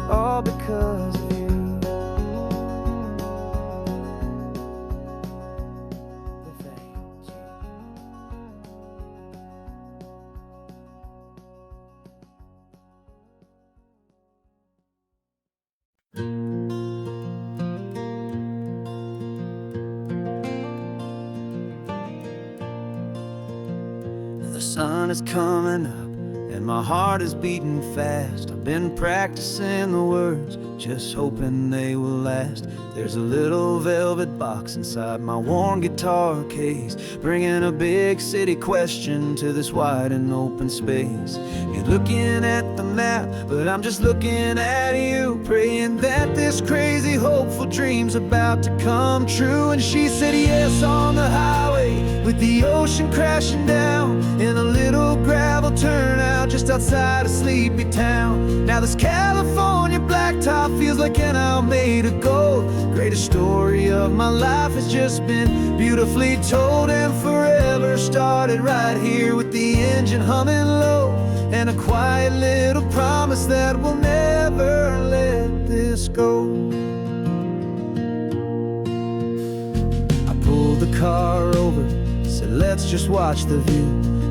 all because of you. Thank you. the sun is coming up and my heart is beating fast. I've been practicing the words, just hoping they will last. There's a little velvet box inside my worn guitar case, bringing a big city question to this wide and open space. You're looking at the map, but I'm just looking at you, praying that this crazy hopeful dream's about to come true. And she said yes on the highway, with the ocean crashing down in a little gravel turnout just outside of Sleepy Town. Now this California blacktop feels like an isle made of gold. Greatest story of my life has just been beautifully told, and forever started right here with the engine humming low, and a quiet little promise that we'll never let this go. I pulled the car over, said let's just watch the view.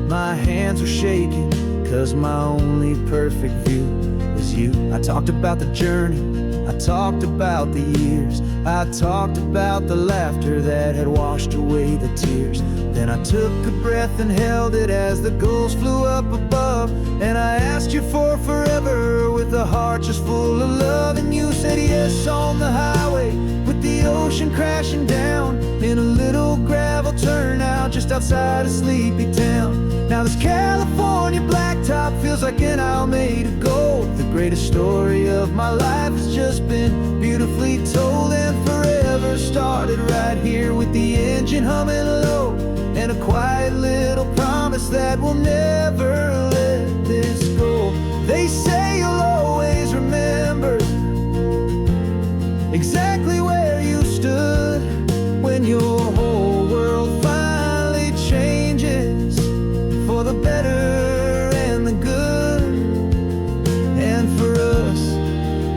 My hands were shaking, cause my only perfect view was you. I talked about the journey, I talked about the years, I talked about the laughter that had washed away the tears. Then I took a breath and held it as the gulls flew up above, and I asked you for forever with a heart just full of love. And you said yes on the highway, with the ocean crashing down in a little gravel turnout just outside of Sleepy Town. Now this California blacktop feels like an isle made of gold. The greatest story of my life has just been beautifully told, and forever started right here with the engine humming low, and a quiet little promise that we'll never let this go. They say you'll always remember exactly where you stood when your whole world finally changes for the better and the good. And for us,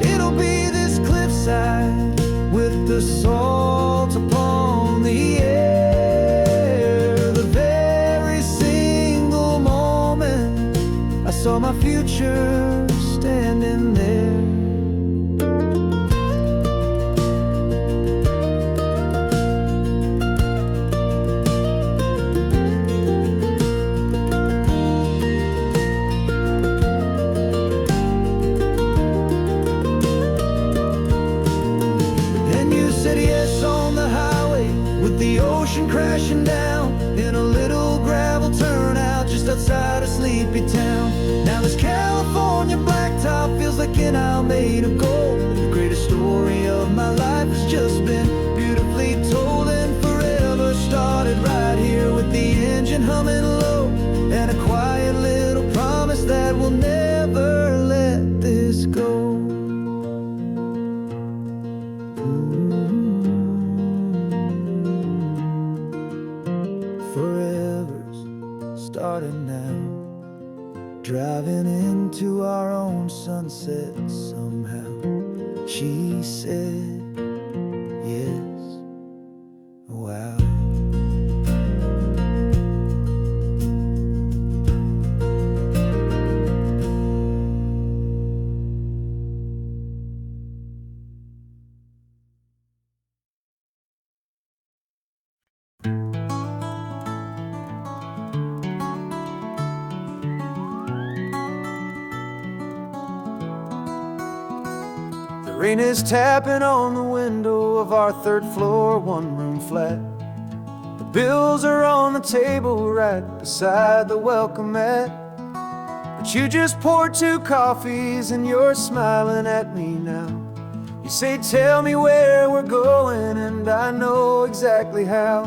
it'll be this cliffside with the salt upon the air. The very single moment I saw my future standing there. Crashing down in a little gravel turnout just outside of Sleepy Town. Now this California blacktop feels like an isle made of gold. The greatest story of my life has just been beautifully told, and forever started right here with the engine humming low, and a quiet little promise that we'll never let this go. Starting now, driving into our own sunset somehow. She said yes, wow. Rain is tapping on the window of our third floor, one-room flat. The bills are on the table right beside the welcome mat. But you just poured 2 coffees and you're smiling at me now. You say, tell me where we're going, and I know exactly how.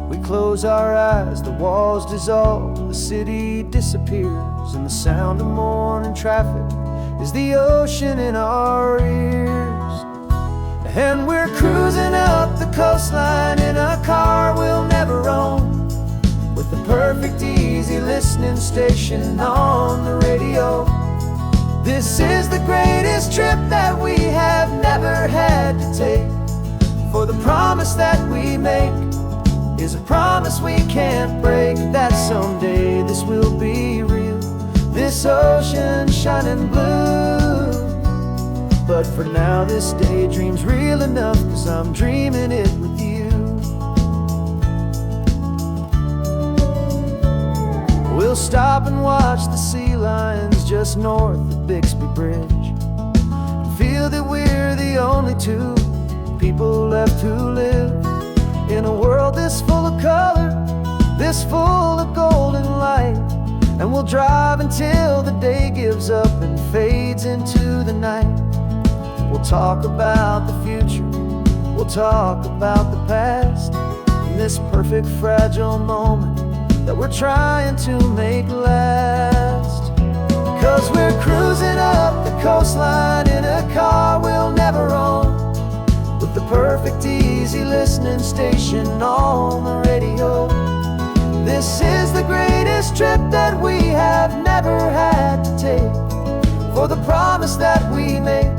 We close our eyes, the walls dissolve, the city disappears, and the sound of morning traffic is the ocean in our ears. And we're cruising up the coastline in a car we'll never own, with the perfect easy listening station on the radio. This is the greatest trip that we have never had to take, for the promise that we make is a promise we can't break, that someday this will be real, this ocean shining blue. But for now this daydream's real enough, 'cause I'm dreaming it with you. stop and watch the sea lions just north of Bixby Bridge. Feel that we're the only two people left who live in a world this full of color, this full of golden light. And we'll drive until the day gives up and fades into the night. We'll talk about the future, we'll talk about the past, in this perfect fragile moment that we're trying to make last. 'Cause we're cruising up the coastline in a car we'll never own, with the perfect easy listening station on the radio. This is the greatest trip that we have never had to take, for the promise that we make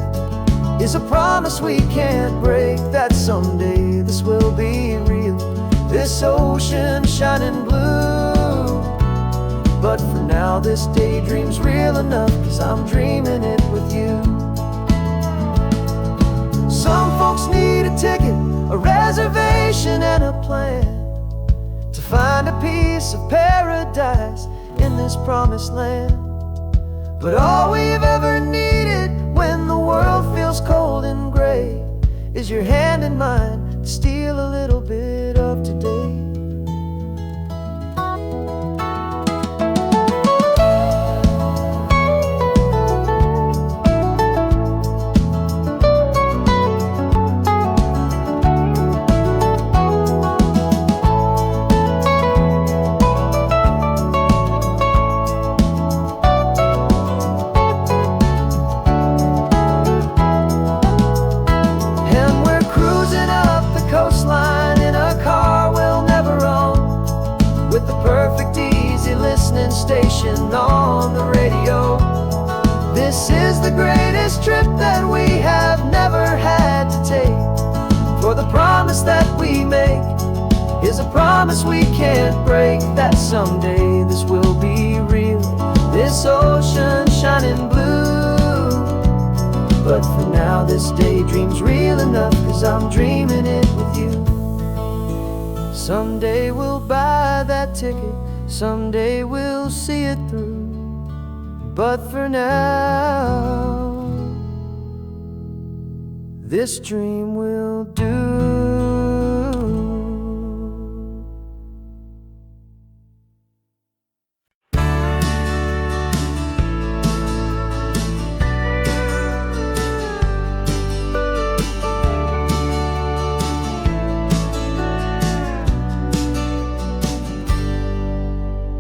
is a promise we can't break, that someday this will be real, this ocean shining blue. But for now this daydream's real enough, 'cause I'm dreaming it with you. Some folks need a ticket, a reservation and a plan to find a piece of paradise in this promised land. But all we've ever needed when the world feels cold and gray is your hand in mine to steal a little bit of today. Station on the radio. This is the greatest trip that we have never had to take, for the promise that we make is a promise we can't break, that someday this will be real, this ocean shining blue. But for now this daydream's real enough, 'cause I'm dreaming it with you. Someday we'll buy that ticket, someday we'll see it through. But for now, this dream will do.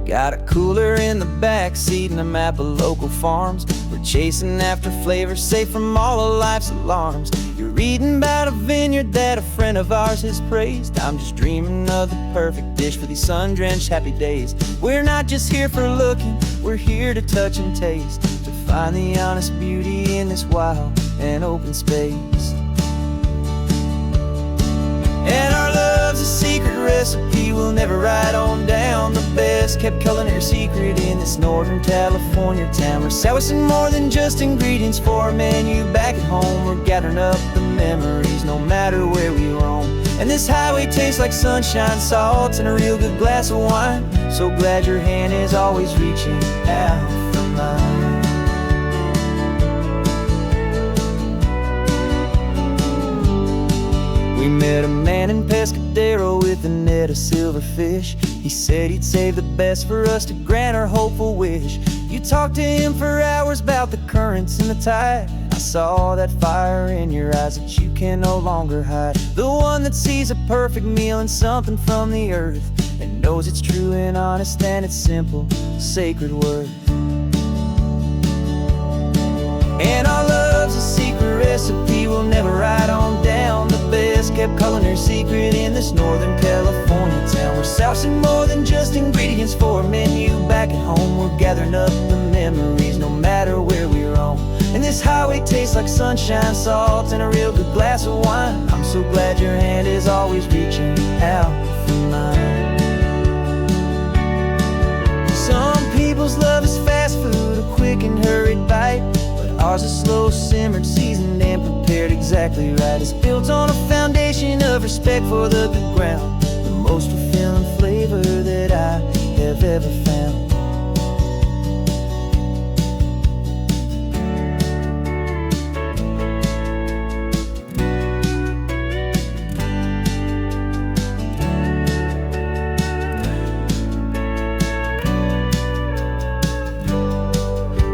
Got a cooler in the back seat and a map of local farms. We're chasing after flavors safe from all of life's alarms. You're reading about a vineyard that a friend of ours has praised. I'm just dreaming of the perfect dish for these sun-drenched happy days. We're not just here for looking, we're here to touch and taste, to find the honest beauty in this wild and open space. And our love's a secret recipe we'll never write on down, the best kept culinary secret in this Northern California town. We're saving more than just ingredients for a menu back at home. We're gathering up the memories no matter where we roam. And this highway tastes like sunshine, salt, and a real good glass of wine. So glad your hand is always reaching out for mine. We met a man in Pescadero with a net of silverfish. He said he'd save the best for us to grant our hopeful wish. You talked to him for hours about the currents and the tide. I saw that fire in your eyes that you can no longer hide. The one that sees a perfect meal and something from the earth, and knows it's true and honest and it's simple, sacred worth. And our love's a secret recipe we'll never write on down, the best kept culinary secret in this Northern California town. We're sourcing more than just ingredients for a menu back at home. We're gathering up the memories no matter where we roam. And this highway tastes like sunshine, salt, and a real good glass of wine. I'm so glad your hand is always reaching out for mine. Some people's love is fast food, a quick and hurried bite, but ours is slow simmered, seasoned, and prepared exactly right. It's built on a foundation of respect for the good ground, the most fulfilling flavor that I have ever found.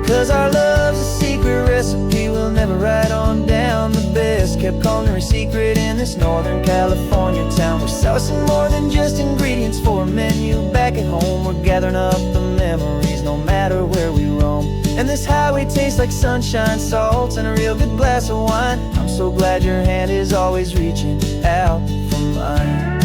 'Cause our love's a secret recipe we'll never write on down. The best kept culinary secret in this Northern California town. We're saucing more than just ingredients for a menu. Back at home we're gathering up the memories no matter where we roam. And this highway tastes like sunshine, salt, and a real good glass of wine. I'm so glad your hand is always reaching out for mine.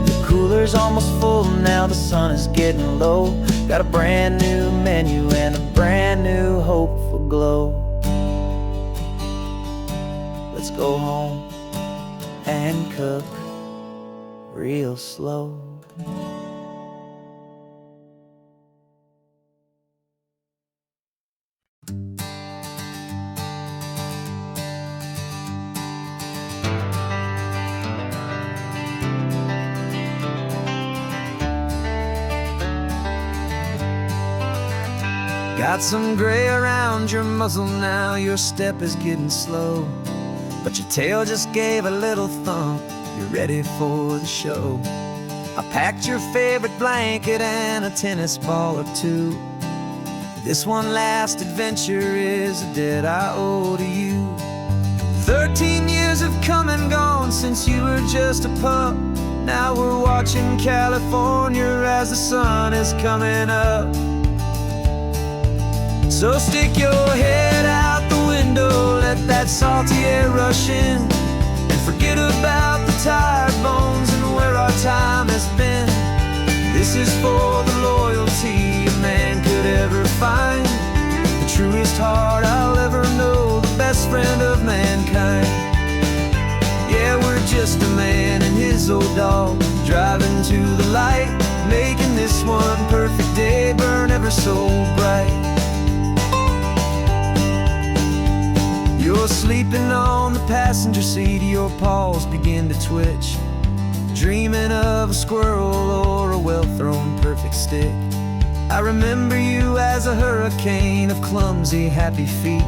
The cooler's almost full now, the sun is getting low. Got a brand new menu and a brand new hopeful glow. Let's go home and cook real slow. Got some gray around your muzzle now, your step is getting slow, but your tail just gave a little thump, you're ready for the show. I packed your favorite blanket and a tennis ball or two. This one last adventure is a debt I owe to you. 13 years have come and gone since you were just a pup. Now we're watching California as the sun is coming up. So stick your head out the window, let that salty air rush in, and forget about the tired bones and where our time has been. This is for the loyalty a man could ever find, the truest heart I'll ever know, the best friend of mankind. Yeah, we're just a man and his old dog, driving to the light, making this one perfect day burn ever so bright. You're sleeping on the passenger seat, your paws begin to twitch, dreaming of a squirrel or a well-thrown perfect stick. I remember you as a hurricane of clumsy, happy feet.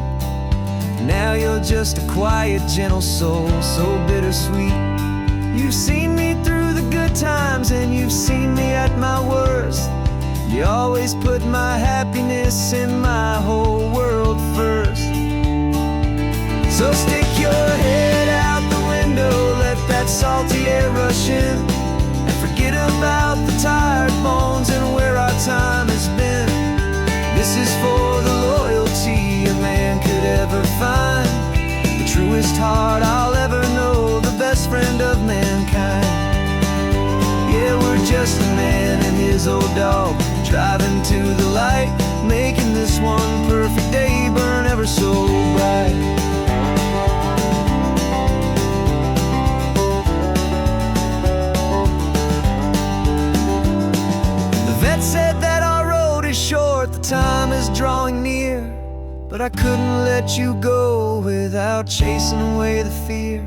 Now you're just a quiet, gentle soul, so bittersweet. You've seen me through the good times and you've seen me at my worst. You always put my happiness in my whole world first. So stick your head out the window, let that salty air rush in, and forget about the tired bones and where our time has been. This is for the loyalty a man could ever find, the truest heart I'll ever know, the best friend of mankind. Yeah, we're just a man and his old dog, driving to the light, making this one perfect day burn ever so bright. Said that our road is short, the time is drawing near, but I couldn't let you go without chasing away the fear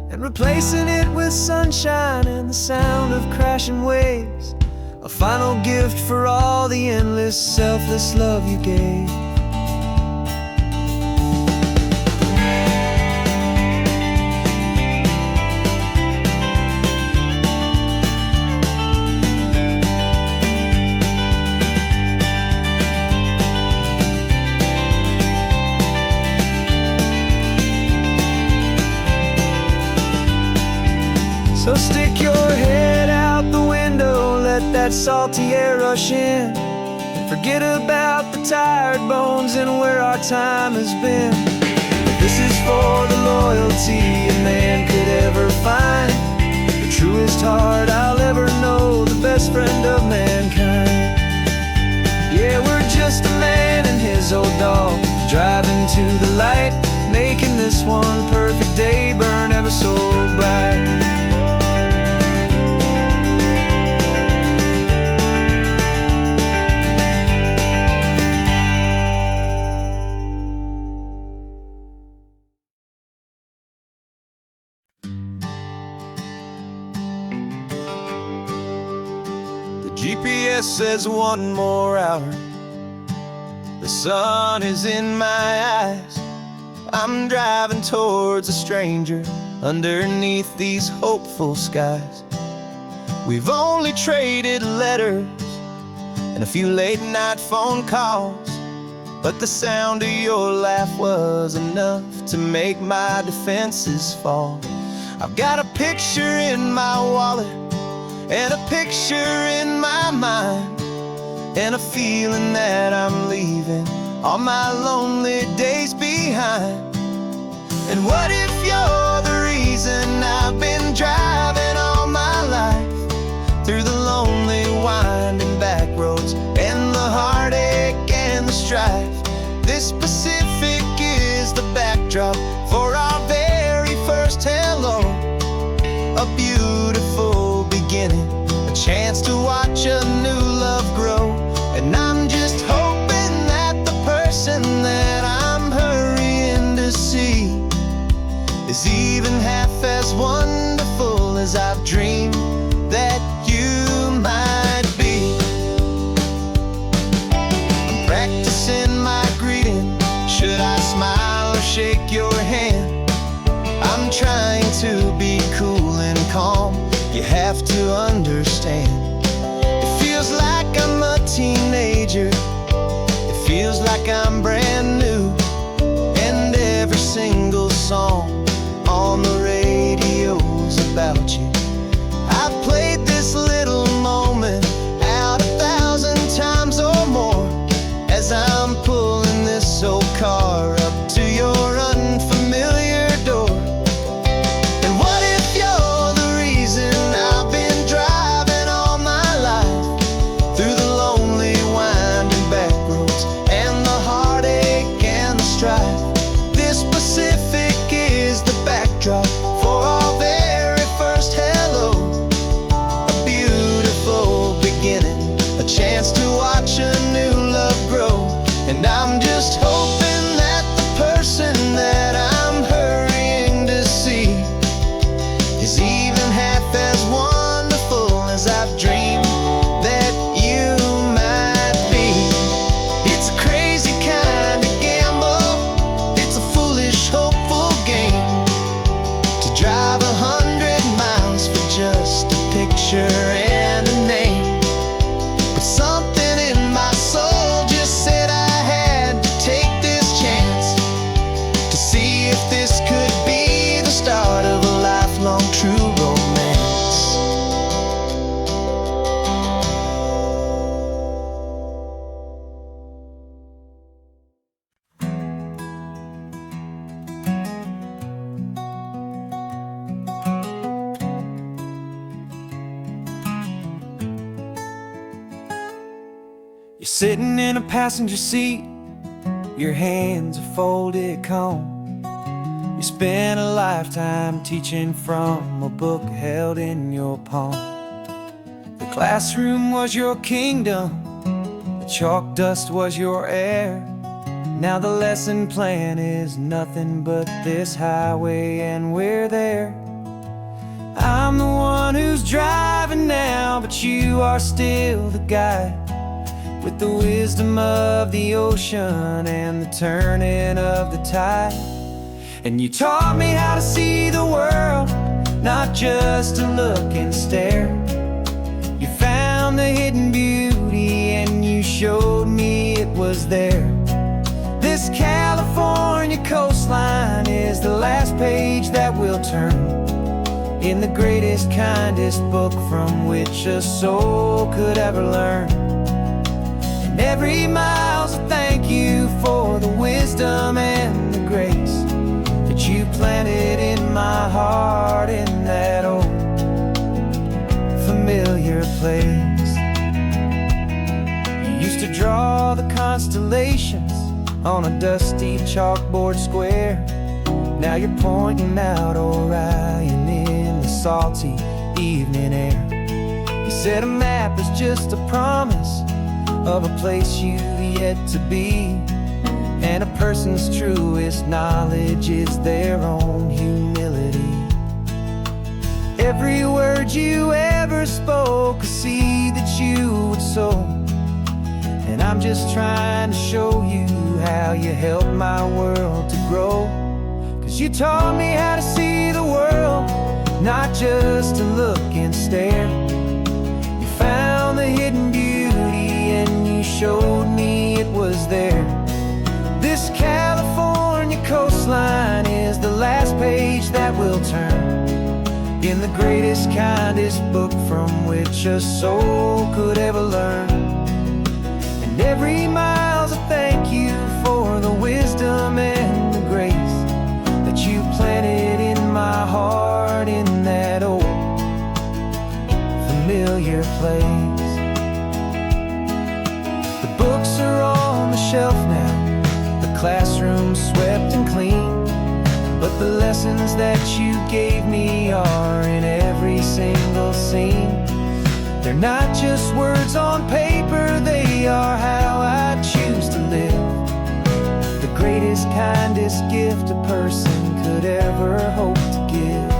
and replacing it with sunshine and the sound of crashing waves, a final gift for all the endless, selfless love you gave. So stick your head out the window, let that salty air rush in, and forget about the tired bones and where our time has been. This is for the loyalty a man could ever find, the truest heart I'll ever know, the best friend of mankind. Yeah, we're just a man and his old dog, driving to the light, making this one perfect day burn ever so bright. GPS says one more hour, the sun is in my eyes. I'm driving towards a stranger underneath these hopeful skies. We've only traded letters, and a few late night phone calls. But the sound of your laugh was enough to make my defenses fall. I've got a picture in my wallet, and a picture in my mind, and a feeling that I'm leaving all my lonely days behind. And what if you're the reason I've been driving all my life, through the lonely winding back roads and the heartache and the strife? This Pacific is the backdrop for our very first hello. A beautiful beginning, a chance to watch a new love grow. And I'm just hoping that the person that I'm hurrying to see is even half as wonderful as I've dreamed that you might be. I'm practicing my greeting. Should I smile or shake your hand? I'm trying to be cool and calm. You have to understand. It feels like I'm a teenager. It feels like I'm brand new. And every single song on the radio's about you. I've played this little moment out 1,000 times or more, as I'm pulling this old car up to your unfamiliar door. And what if you're the reason I've been driving all my life, through the lonely winding back roads and the heartache and the strife? This Pacific is the backdrop for our very first hello. A beautiful beginning, a chance to watch a new love grow. And I'm just hoping that the person that I'm hurrying to see is even half as wonderful as I've dreamed that you might be. It's a crazy kind of gamble. It's a foolish, hopeful game, to drive 100 miles for just a picture and a name. But something in my soul just said I had to take this chance, to see if this could be the start of a lifelong true romance. You're sitting in a passenger seat, your hands are folded calm. You spent a lifetime teaching from a book held in your palm. The classroom was your kingdom, the chalk dust was your air. Now the lesson plan is nothing but this highway, and we're there. I'm the one who's driving now, but you are still the guide, with the wisdom of the ocean and the turning of the tide. And you taught me how to see the world, not just to look and stare. You found the hidden beauty and you showed me it was there. This California coastline is the last page that we'll turn in the greatest, kindest book from which a soul could ever learn. And every mile's a thank you for the wisdom and the grace that you planted in my heart in that old familiar place. You used to draw the constellations on a dusty chalkboard square. Now you're pointing out Orion in the salty evening air. You said a map is just a promise of a place you've yet to be, and a person's truest knowledge is their own humility. Every word you ever spoke, a seed that you would sow, and I'm just trying to show you how you helped my world to grow. 'Cause you taught me how to see the world, not just to look and stare. You found the hidden beauty and greatest, kindest book from which a soul could ever learn. And every mile's a thank you for the wisdom and the grace that you planted in my heart in that old familiar place. The books are on the shelf now, the classroom swept and clean, but the lessons that you gave me are in every single scene. They're not just words on paper, they are how I choose to live. The greatest, kindest gift a person could ever hope to give.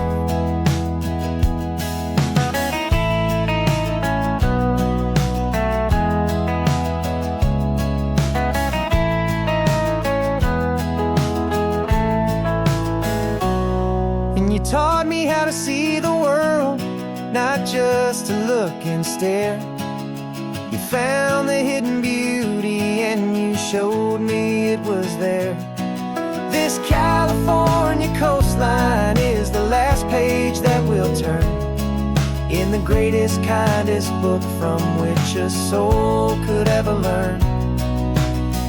You taught me how to see the world, not just to look and stare. You found the hidden beauty and you showed me it was there. This California coastline is the last page that we'll turn in the greatest, kindest book from which a soul could ever learn.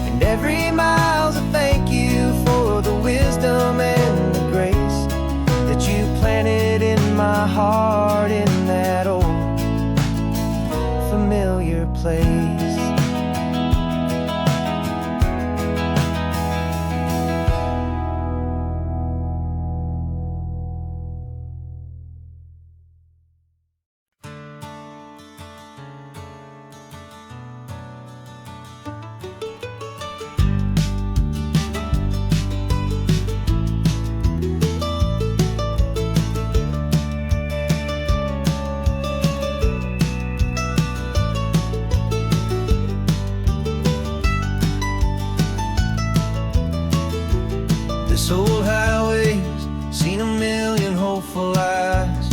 And every mile's a thank you for the wisdom and the grace that you planted in my heart in that old familiar place. This old highway's seen a million hopeful eyes,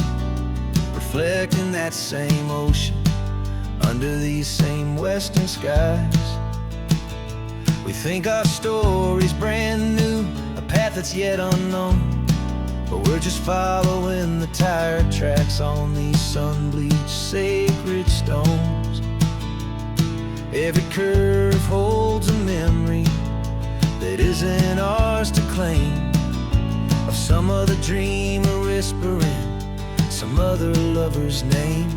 reflecting that same ocean under these same western skies. We think our story's brand new, a path that's yet unknown, but we're just following the tire tracks on these sun-bleached sacred stones. Every curve holds a memory that isn't ours to claim, of some other dreamer whispering some other lover's name.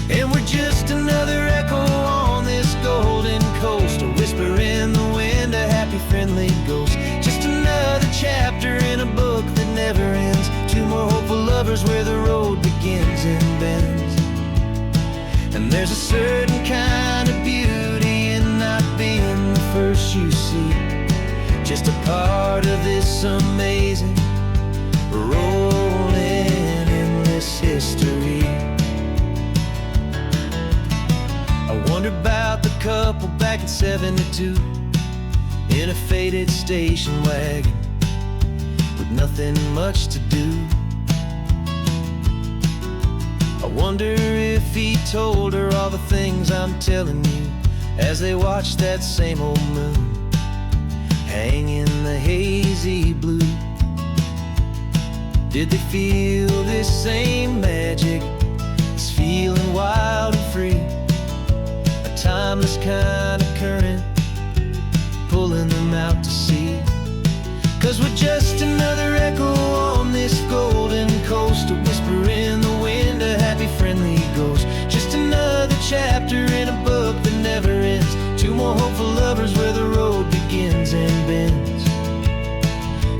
And we're just another echo on this golden coast, a whisper in the wind, a happy friendly ghost. Just another chapter in a book that never ends, two more hopeful lovers where the road begins and bends. And there's a certain kind of beauty in not being the first you see, just a part of this amazing, rolling endless history. I wonder about the couple back in '72 in a faded station wagon with nothing much to do. I wonder if he told her all the things I'm telling you as they watched that same old moon hang in the hazy blue. Did they feel this same magic, this feeling wild and free, a timeless kind of current pulling them out to sea? 'Cause we're just another echo on this golden coast, a whisper in the wind, a happy friendly ghost. Just another chapter in a book that never ends, two more hopeful lovers where the road begins and bends.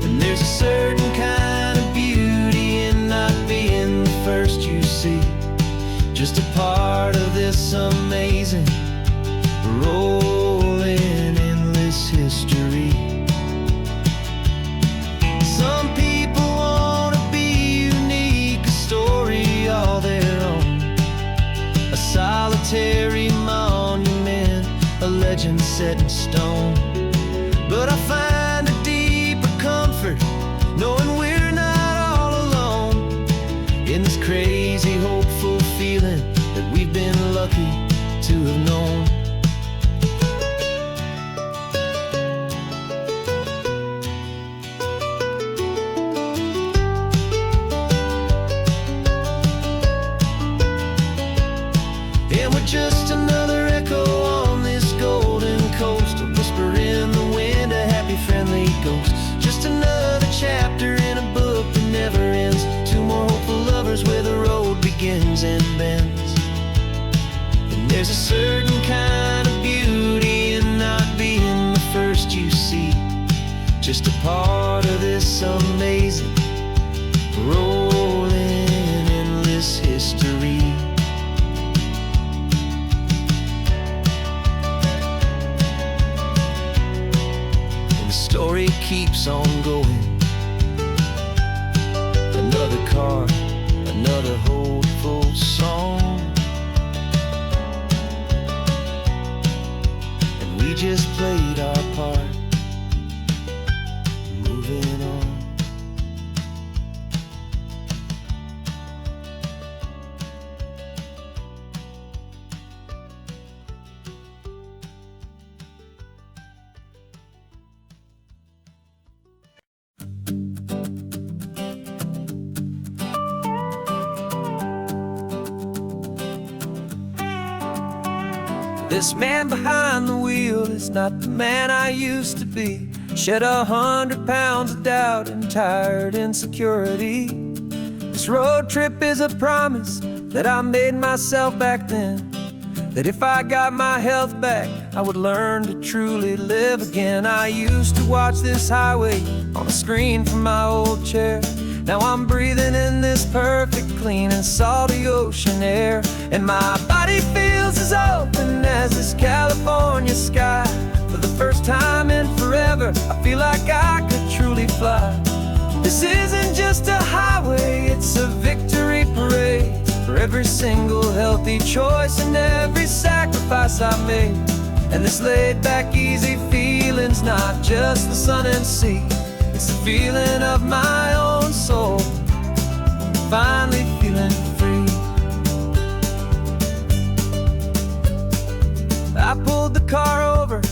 And there's a certain kind of beauty in not being the first you see, just a part of this amazing, rolling endless history. Some people want to be unique, a story all their own, a solitary monument, a legend set in stone. But I find a deeper comfort knowing we're not all alone in this crazy, hopeful feeling that we've been lucky to have known. There's a certain kind of beauty in not being the first you see, just a part of this amazing, rolling, endless history. And the story keeps on going. Another card, another hopeful song, and we just played our part, moving on. This man behind the wheel is not the man I used to be. Shed 100 pounds of doubt and tired insecurity. This road trip is a promise that I made myself back then, that if I got my health back, I would learn to truly live again. I used to watch this highway on a screen from my old chair. Now I'm breathing in this perfect, clean and salty ocean air, and my body feels as open as this California sky. For the first time in forever, I feel like I could truly fly. This isn't just a highway, it's a victory parade for every single healthy choice and every sacrifice I made. And this laid back, easy feeling's not just the sun and sea, it's the feeling of my own soul, finally feeling free. I pulled the car over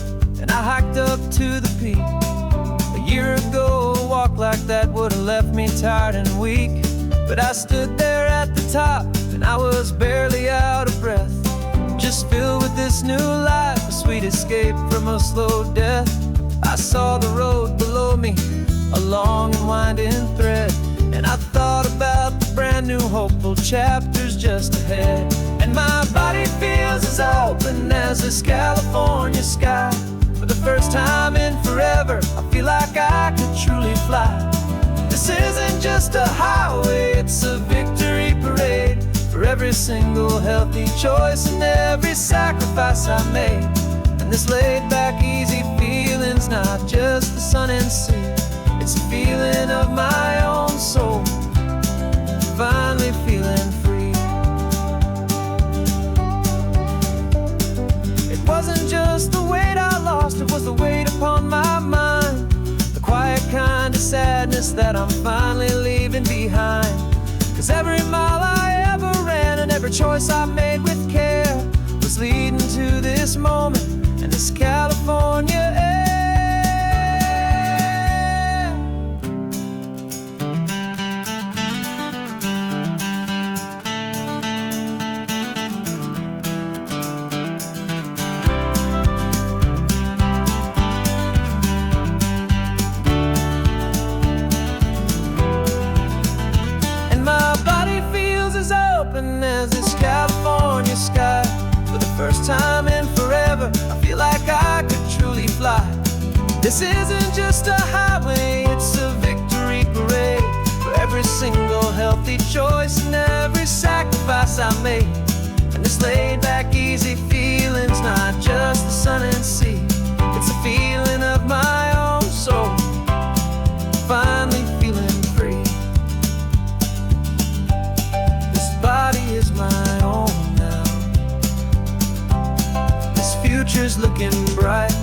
and I hiked up to the peak. A year ago, a walk like that would have left me tired and weak, but I stood there at the top and I was barely out of breath, just filled with this new life, a sweet escape from a slow death. I saw the road below me, a long and winding thread, and I thought about the brand new hopeful chapters just ahead. And my body feels as open as this California sky. For the first time in forever, I feel like I could truly fly. This isn't just a highway, it's a victory parade for every single healthy choice and every sacrifice I made. And this laid back, easy feeling's not just the sun and sea, it's a feeling of my own soul, finally feeling free. It wasn't just the weight I lost, it was the weight upon my mind, the quiet kind of sadness that I'm finally leaving behind. Cause every mile I ever ran and every choice I made with care was leading to this moment and this California air. As this California sky, for the first time in forever, I feel like I could truly fly. This isn't just a highway, it's a victory parade for every single healthy choice and every sacrifice I made. And this laid back, easy feeling's not just the sun and sea, it's a feeling of my own soul, finally feeling free. Body is my own now. This future's looking bright,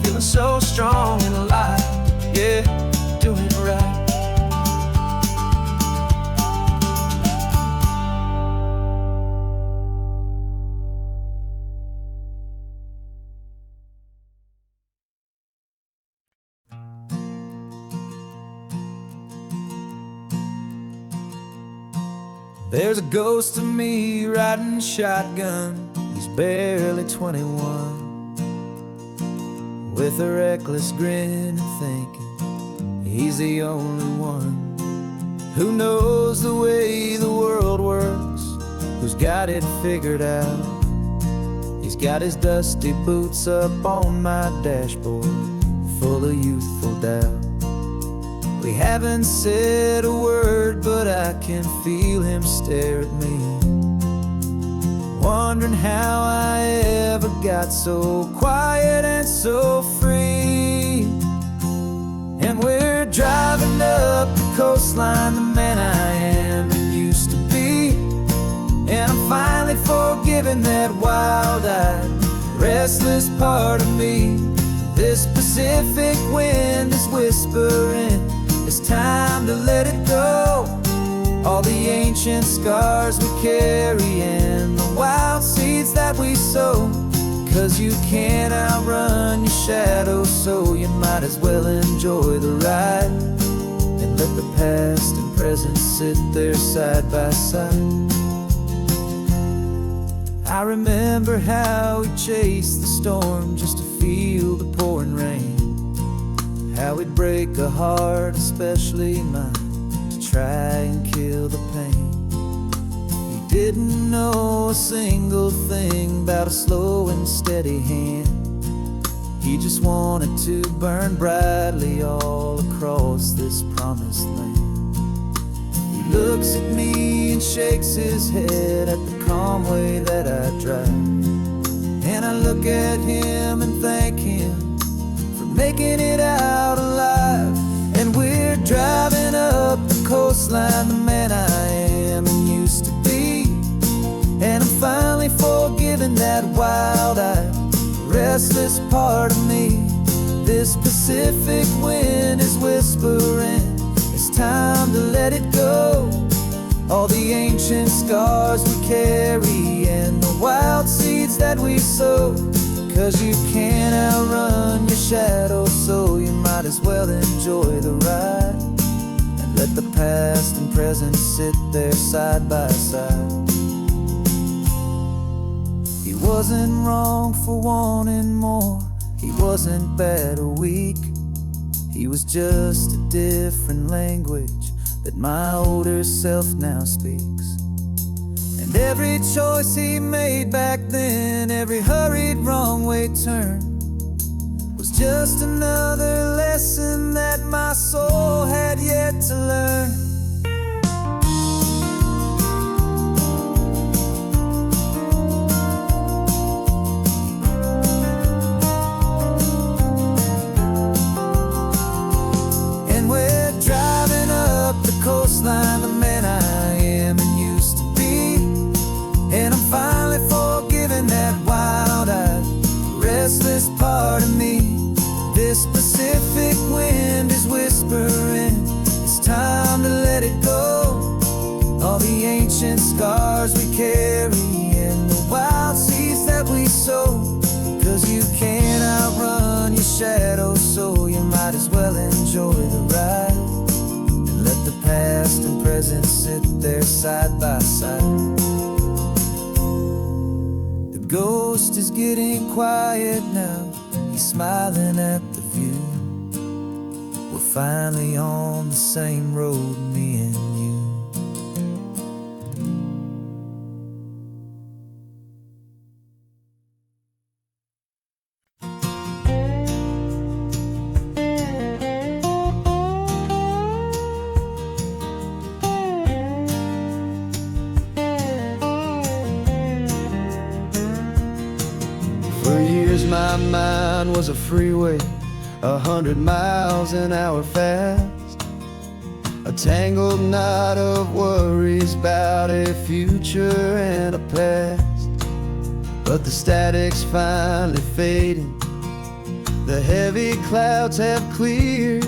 feeling so strong and alive. Yeah, doing it right. There's a ghost of me riding shotgun, he's barely 21, with a reckless grin and thinking he's the only one who knows the way the world works, who's got it figured out. He's got his dusty boots up on my dashboard, full of youthful doubt. We haven't said a word, but I can feel him stare at me, wondering how I ever got so quiet and so free. And we're driving up the coastline, the man I am and used to be. And I'm finally forgiving that wild-eyed, restless part of me. This Pacific wind is whispering, it's time to let it go. All the ancient scars we carry and the wild seeds that we sow. 'Cause you can't outrun your shadow, so you might as well enjoy the ride and let the past and present sit there side by side. I remember how we chased the storm just to feel the pouring rain, how we'd break a heart, especially mine, to try and kill the pain. He didn't know a single thing about a slow and steady hand. He just wanted to burn brightly all across this promised land. He looks at me and shakes his head at the calm way that I drive, and I look at him and thank him for making it out alive. And we're driving up the coastline, the man I am and used to be. And I'm finally forgiving that wild-eyed, restless part of me. This Pacific wind is whispering, it's time to let it go. All the ancient scars we carry and the wild seeds that we sow. 'Cause you can't outrun your shadow, so you might as well enjoy the ride and let the past and present sit there side by side. He wasn't wrong for wanting more, he wasn't bad or weak. He was just a different language that my older self now speaks. And every choice he made back then, every hurried wrong way turn, was just another lesson that my soul had yet to learn. Coastline, the man I am and used to be. And I'm finally forgiving that wild-eyed, restless part of me. This Pacific wind is whispering, it's time to let it go. All the ancient scars we carry and the wild seeds that we sow. 'Cause you can't outrun your shadow, so you might as well enjoy the ride. Let the past and present sit there side by side. The ghost is getting quiet now, he's smiling at the view. We're finally on the same road, me and you. For years my mind was a freeway, 100 miles an hour fast, a tangled knot of worries about a future and a past. But the static's finally fading, the heavy clouds have cleared,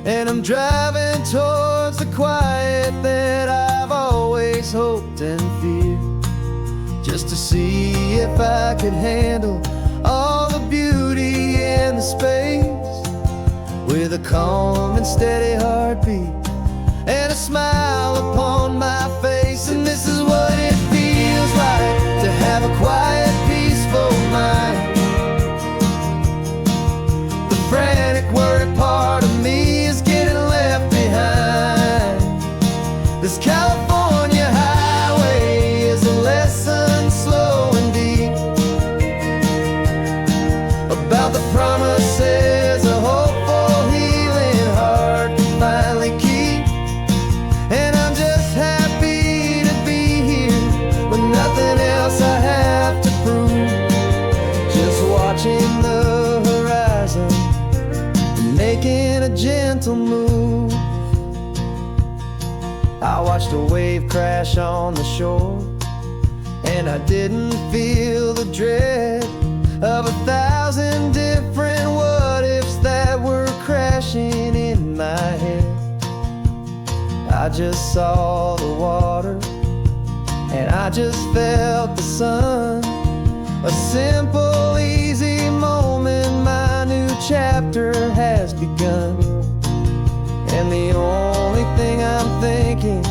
and I'm driving towards the quiet that I've always hoped and feared, just to see if I could handle all the beauty and the space, with a calm and steady heartbeat and a smile upon my face. And this is what it feels like to have a quiet, peaceful mind. The frantic, worried part of me is getting left behind. This California highway is a lesson slow and deep. crash on the shore, and I didn't feel the dread of 1,000 different what-ifs that were crashing in my head. I just saw the water, and I just felt the sun. A simple, easy moment, my new chapter has begun. And the only thing I'm thinking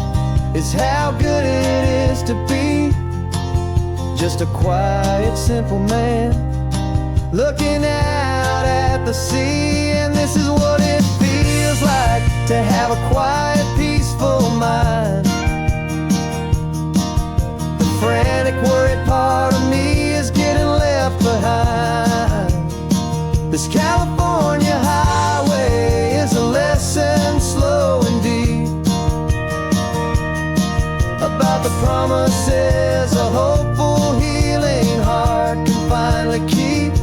is how good it is to be just a quiet, simple man looking out at the sea. And this is what it feels like to have a quiet, peaceful mind. The frantic, worried part of me is getting left behind. This California highway is a lesson, slow and deep, about the promises a hopeful, healing heart can finally keep.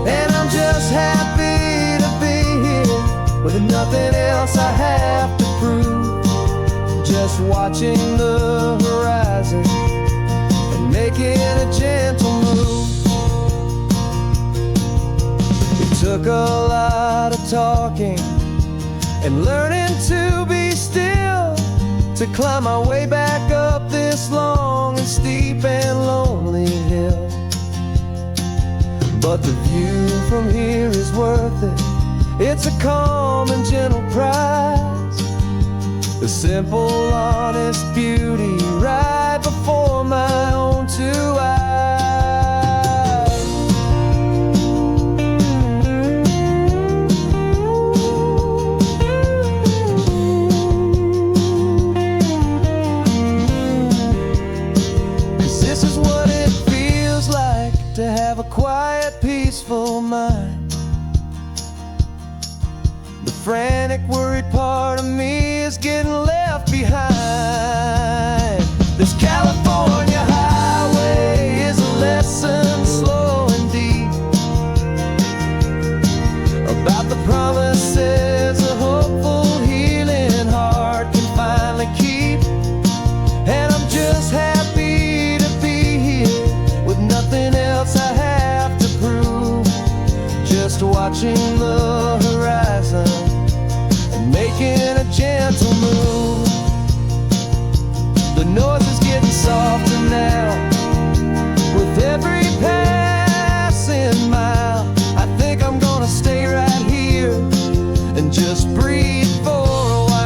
And I'm just happy to be here with nothing else I have to prove, just watching the horizon and making a gentle move. It took a lot of talking and learning to be still to climb my way back up this long and steep and lonely hill. But the view from here is worth it. It's a calm and gentle prize, the simple, honest beauty right before my own two eyes. To have a quiet, peaceful mind. The frantic, worried part of me is getting left behind. This California highway is a lesson, slow and deep, about the promises a hopeful, healing heart can finally keep. And I'm just happy to be here with nothing else I have to prove, just watching the horizon and making a gentle move. The noise is getting softer now with every passing mile. I think I'm gonna stay right here and just breathe for a while.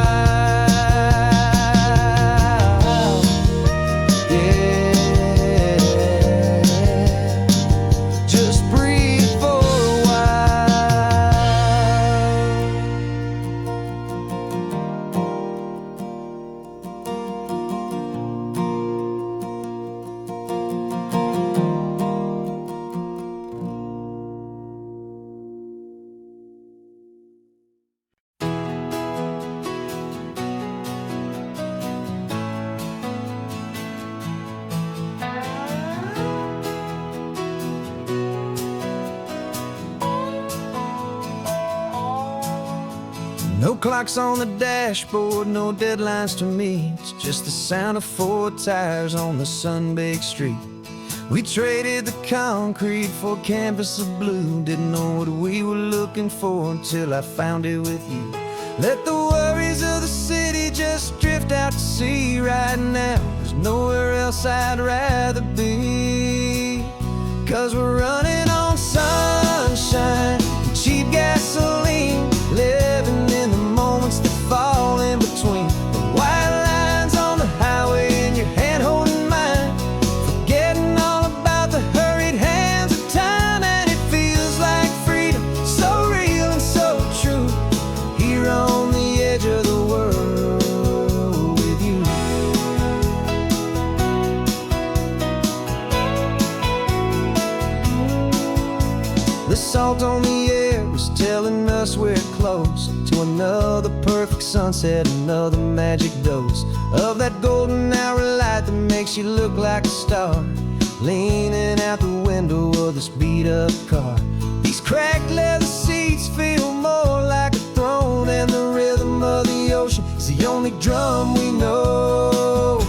No clocks on the dashboard, no deadlines to meet, just the sound of 4 tires on the sun-baked street. We traded the concrete for a canvas of blue, didn't know what we were looking for until I found it with you. Let the worries of the city just drift out to sea right now. There's nowhere else I'd rather be, 'cause we're running on sunshine and cheap gasoline, living in the moments that fall in between. The white lines on the highway and your hand holding mine, forgetting all about the hurried hands of time. And it feels like freedom, so real and so true, here on the edge of the world with you. The salt on the air is telling us we're close to another perfect sunset, another magic dose of that golden hour light that makes you look like a star, leaning out the window of this beat-up car. These cracked leather seats feel more like a throne, and the rhythm of the ocean is the only drum we know.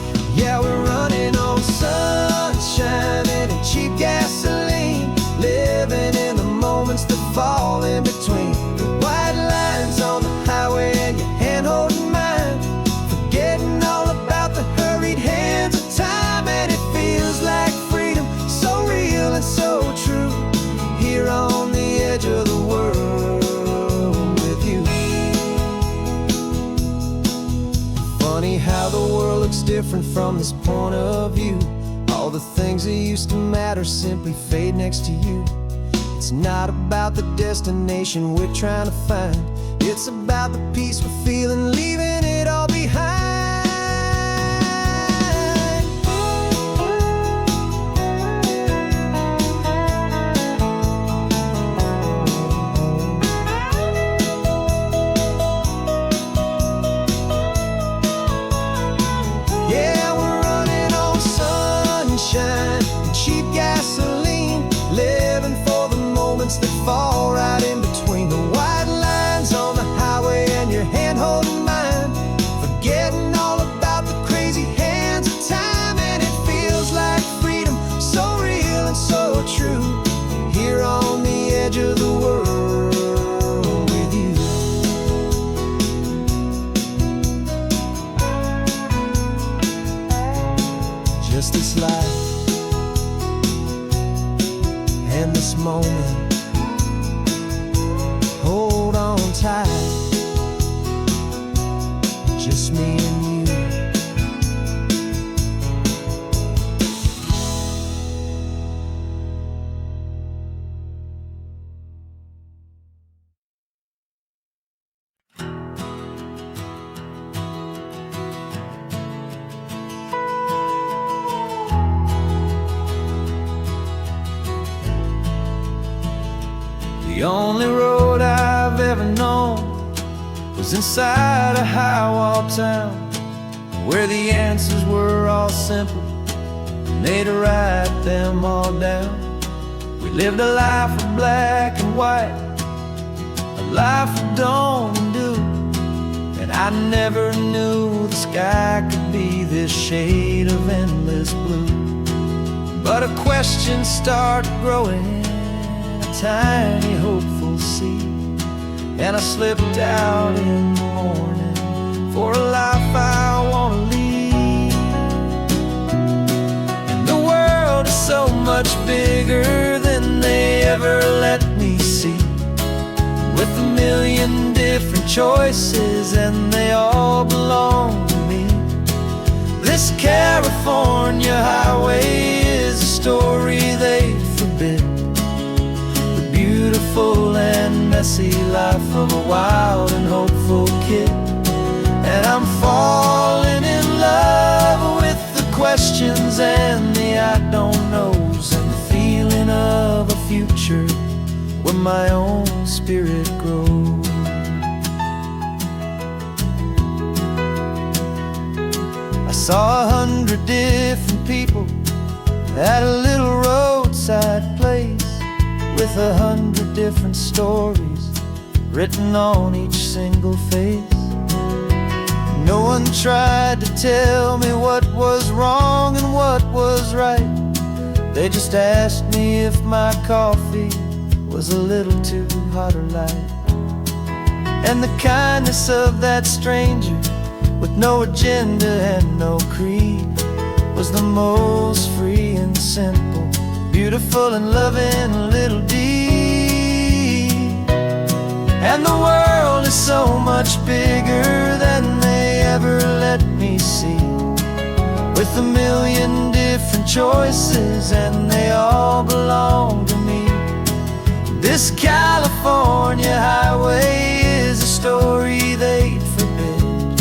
different from this point of view. All the things that used to matter simply fade next to you. It's not about the destination we're trying to find. It's about the peace we're feeling, leaving it all behind. Yeah, we're running on sunshine and cheap gasoline, living for the moments that fall right in between the white lines on the highway and your hand holding mine, forgetting all about the crazy hands of time. And it feels like freedom, so real and so true, here on the edge of the world with you. Just this life and this moment, hold on tight, just me and you. The only road I've ever known was inside a high-wall town, where the answers were all simple and they'd write them all down. We lived a life of black and white, a life of dawn and dew, and I never knew the sky could be this shade of endless blue. But a question started growing, tiny hopeful seed, and I slipped out in the morning for a life I want to lead. And the world is so much bigger than they ever let me see, with a million different choices and they all belong to me. This California highway is a story they forbid, beautiful and messy life of a wild and hopeful kid. And I'm falling in love with the questions and the I don't knows, and the feeling of a future where my own spirit grows. I saw 100 different people at a little roadside place, with 100 different stories written on each single face. No one tried to tell me what was wrong and what was right. They just asked me if my coffee was a little too hot or light. And the kindness of that stranger, with no agenda and no creed, was the most free and simple, beautiful and loving little deed. And the world is so much bigger than they ever let me see, with a million different choices and they all belong to me. This California highway is a story they'd forbid,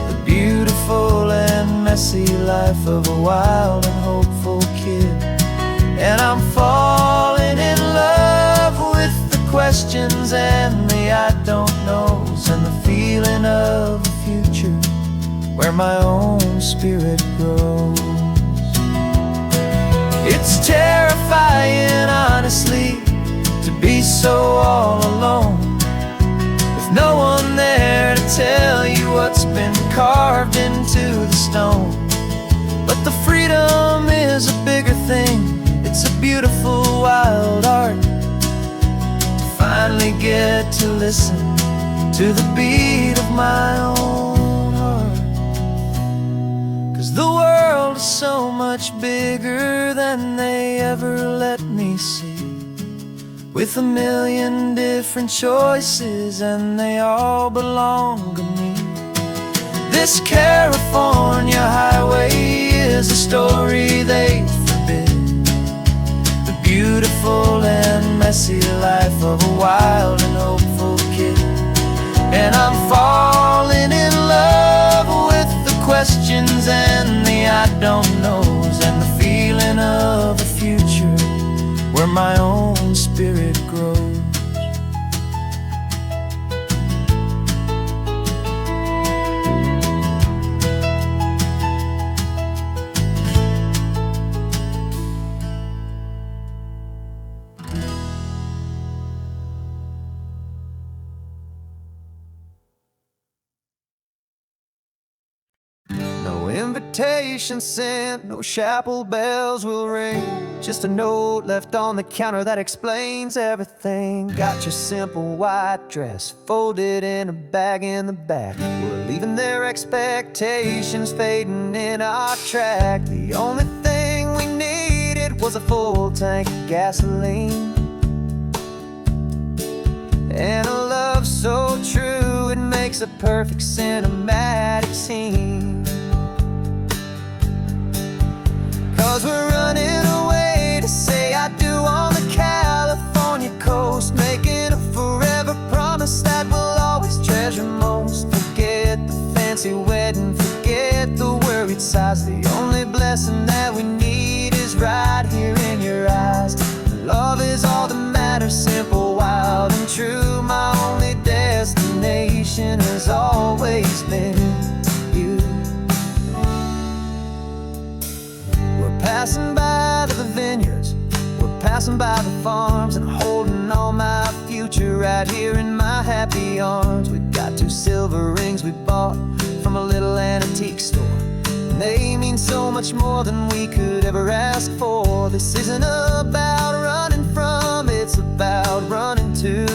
the beautiful and messy life of a wild and hopeful kid. And I'm falling in love with the questions and the I don't knows, and the feeling of a future where my own spirit grows. It's terrifying, honestly, to be so all alone, with no one there to tell you what's been carved into the stone. But the freedom is a bigger thing. It's a beautiful wild art to finally get to listen to the beat of my own heart. 'Cause the world is so much bigger than they ever let me see, with a million different choices and they all belong to me. This California highway is a story they forbid, the beautiful and messy life of a wild and hopeful kid. And I'm falling in love with the questions and the I don't knows, and the feeling of a future where my own spirit grows. No invitation sent, no chapel bells will ring, just a note left on the counter that explains everything. Got your simple white dress folded in a bag in the back. We're leaving their expectations fading in our track. The only thing we needed was a full tank of gasoline, and a love so true it makes a perfect cinematic scene. 'Cause we're running away to say I do on the California coast, making a forever promise that we'll always treasure most. Forget the fancy wedding, forget the worried sighs. The only blessing that we need is right here in your eyes. Love is all that matters, simple, wild, and true. My only destination has always been you. We're passing by the vineyards, we're passing by the farms, and holding all my future right here in my happy arms. We've got 2 silver rings we bought from a little antique store, and they mean so much more than we could ever ask for. This isn't about running from, it's about running to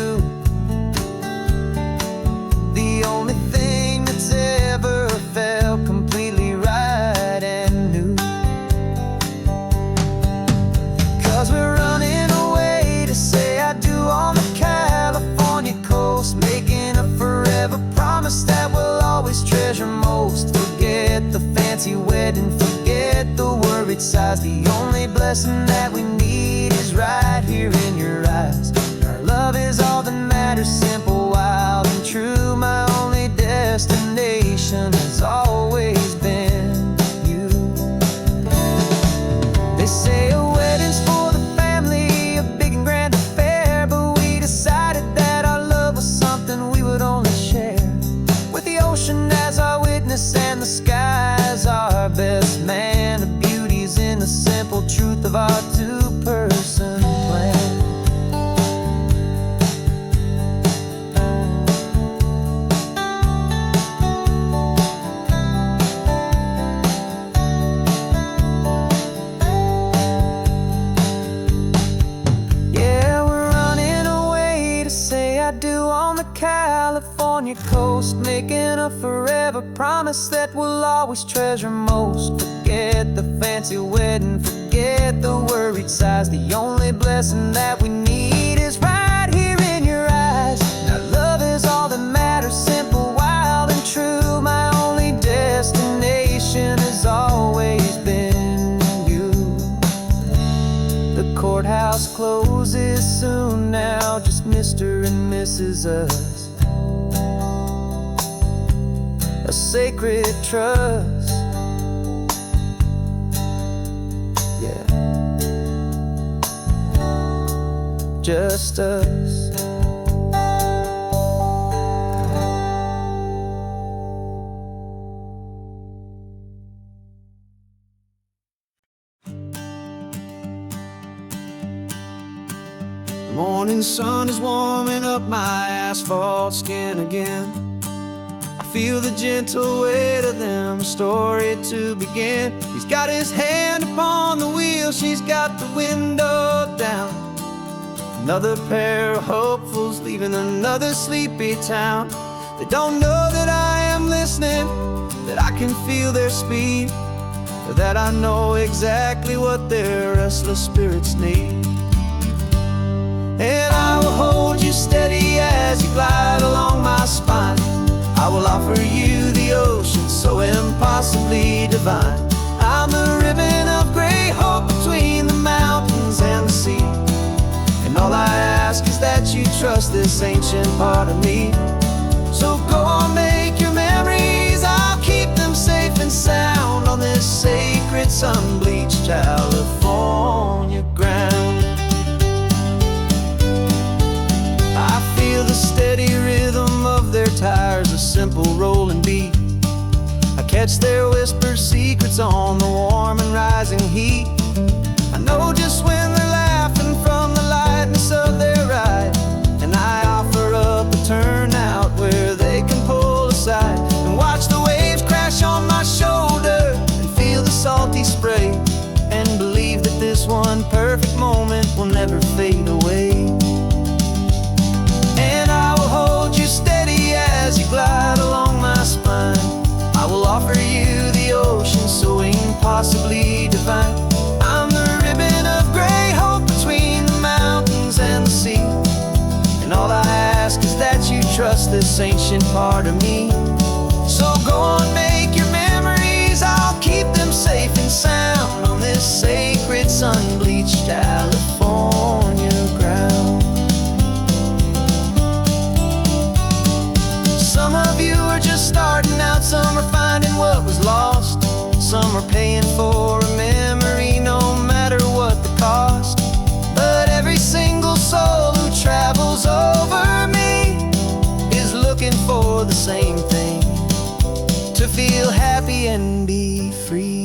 the only thing that's ever felt completely right and new. 'Cause we're running away to say I do on the California coast, making a forever promise that we'll always treasure most. Forget the fancy wedding, forget the worried sighs. The only blessing that we need is right here in your eyes. Our love is all that matters, simple, wild, and true. My only destination has always been you. They say a wedding's for the family, a big and grand affair, but we decided that our love was something we would only share with the ocean as our witness and the sky as our best man. The beauty's in the simple truth of our 2-person plan. Yeah, we're running away to say I do on the California coast, making a forever promise that we'll always treasure most. Forget the fancy wedding, forget the worried sighs. The only blessing that we need is right here in your eyes. Now love is all that matters, simple, wild, and true. My only destination has always been you. The courthouse closes soon now, just Mr. and Mrs. Us, a sacred trust. Yeah, just us. The morning sun is warming up my asphalt skin again. I feel the gentle weight of them, a story to begin. He's got his hand upon the wheel, she's got the window down. Another pair of hopefuls leaving another sleepy town. They don't know that I am listening, that I can feel their speed, or that I know exactly what their restless spirits need. And I will hold you steady as you glide along my spine. I will offer you the ocean so impossibly divine. I'm the ribbon of gray hope between the mountains and the sea. And all I ask is that you trust this ancient part of me. So go on, make your memories, I'll keep them safe and sound on this sacred sun-bleached California ground. I feel the steady rhythm of their tires, a simple rolling beat. I catch their whispered secrets on the warm and rising heat. I know just when they're laughing from the lightness of their ride, and I offer up a turnout where they can pull aside and watch the waves crash on my shoulder and feel the salty spray, and believe that this one perfect moment will never fade away. And I will hold you steady as you glide along my spine. I will offer you the ocean so impossibly divine. I'm the ribbon of gray hope between the mountains and the sea. And all I ask is that you trust this ancient part of me. So go on, make your memories, I'll keep them safe and sound on this sacred sun-bleached California ground. Some of you are just starting out, some are finding what was lost, some are paying for a memory no matter what the cost. But every single soul who travels over me is looking for the same thing, to feel happy and be free.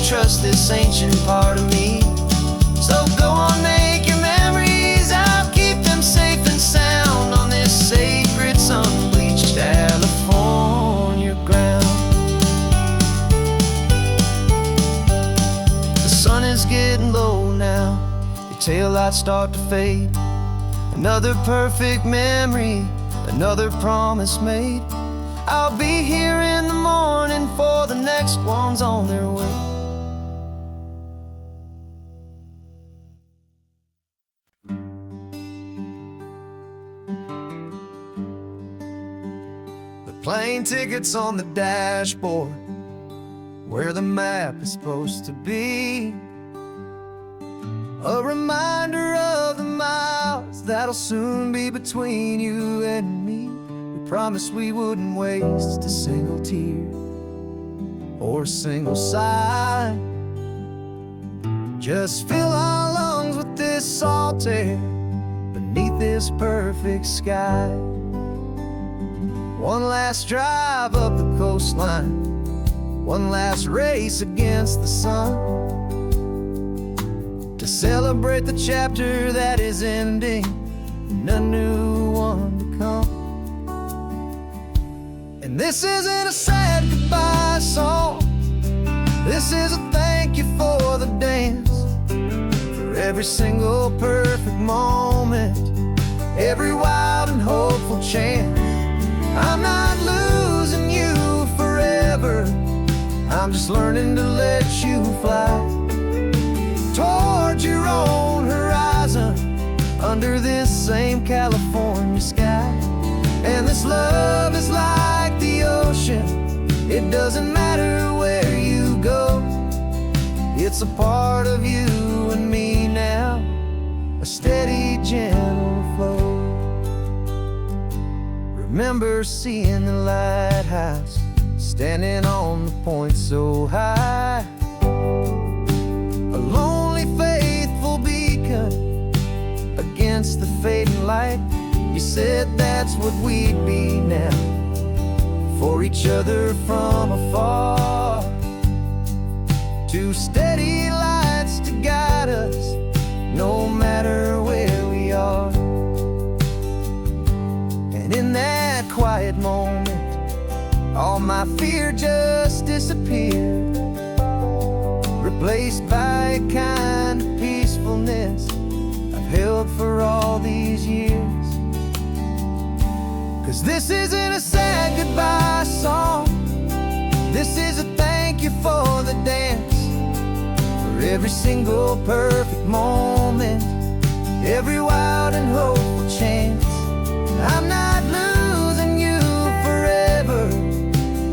Trust this ancient part of me. So go on, make your memories, I'll keep them safe and sound on this sacred sun-bleached California ground. The sun is getting low now, the taillights start to fade. Another perfect memory, another promise made. I'll be here in the morning for the next ones on their way. Plane tickets on the dashboard, where the map is supposed to be. A reminder of the miles that'll soon be between you and me. We promised we wouldn't waste a single tear or a single sigh. Just fill our lungs with this salt air beneath this perfect sky. One last drive up the coastline, one last race against the sun, to celebrate the chapter that is ending and a new one to come. And this isn't a sad goodbye song, this is a thank you for the dance, for every single perfect moment, every wild and hopeful chance. I'm not losing you forever, I'm just learning to let you fly toward your own horizon, under this same California sky. And this love is like the ocean, it doesn't matter where you go, it's a part of you and me now, a steady, gentle flow. Remember seeing the lighthouse, standing on the point so high, a lonely, faithful beacon against the fading light. You said that's what we'd be now, for each other from afar. Two steady lights to guide us, no matter where we are. And in that quiet moment, all my fear just disappeared, replaced by a kind of peacefulness I've held for all these years. 'Cause this isn't a sad goodbye song, this is a thank you for the dance, for every single perfect moment, every wild and hopeful chance. I'm not losing you forever,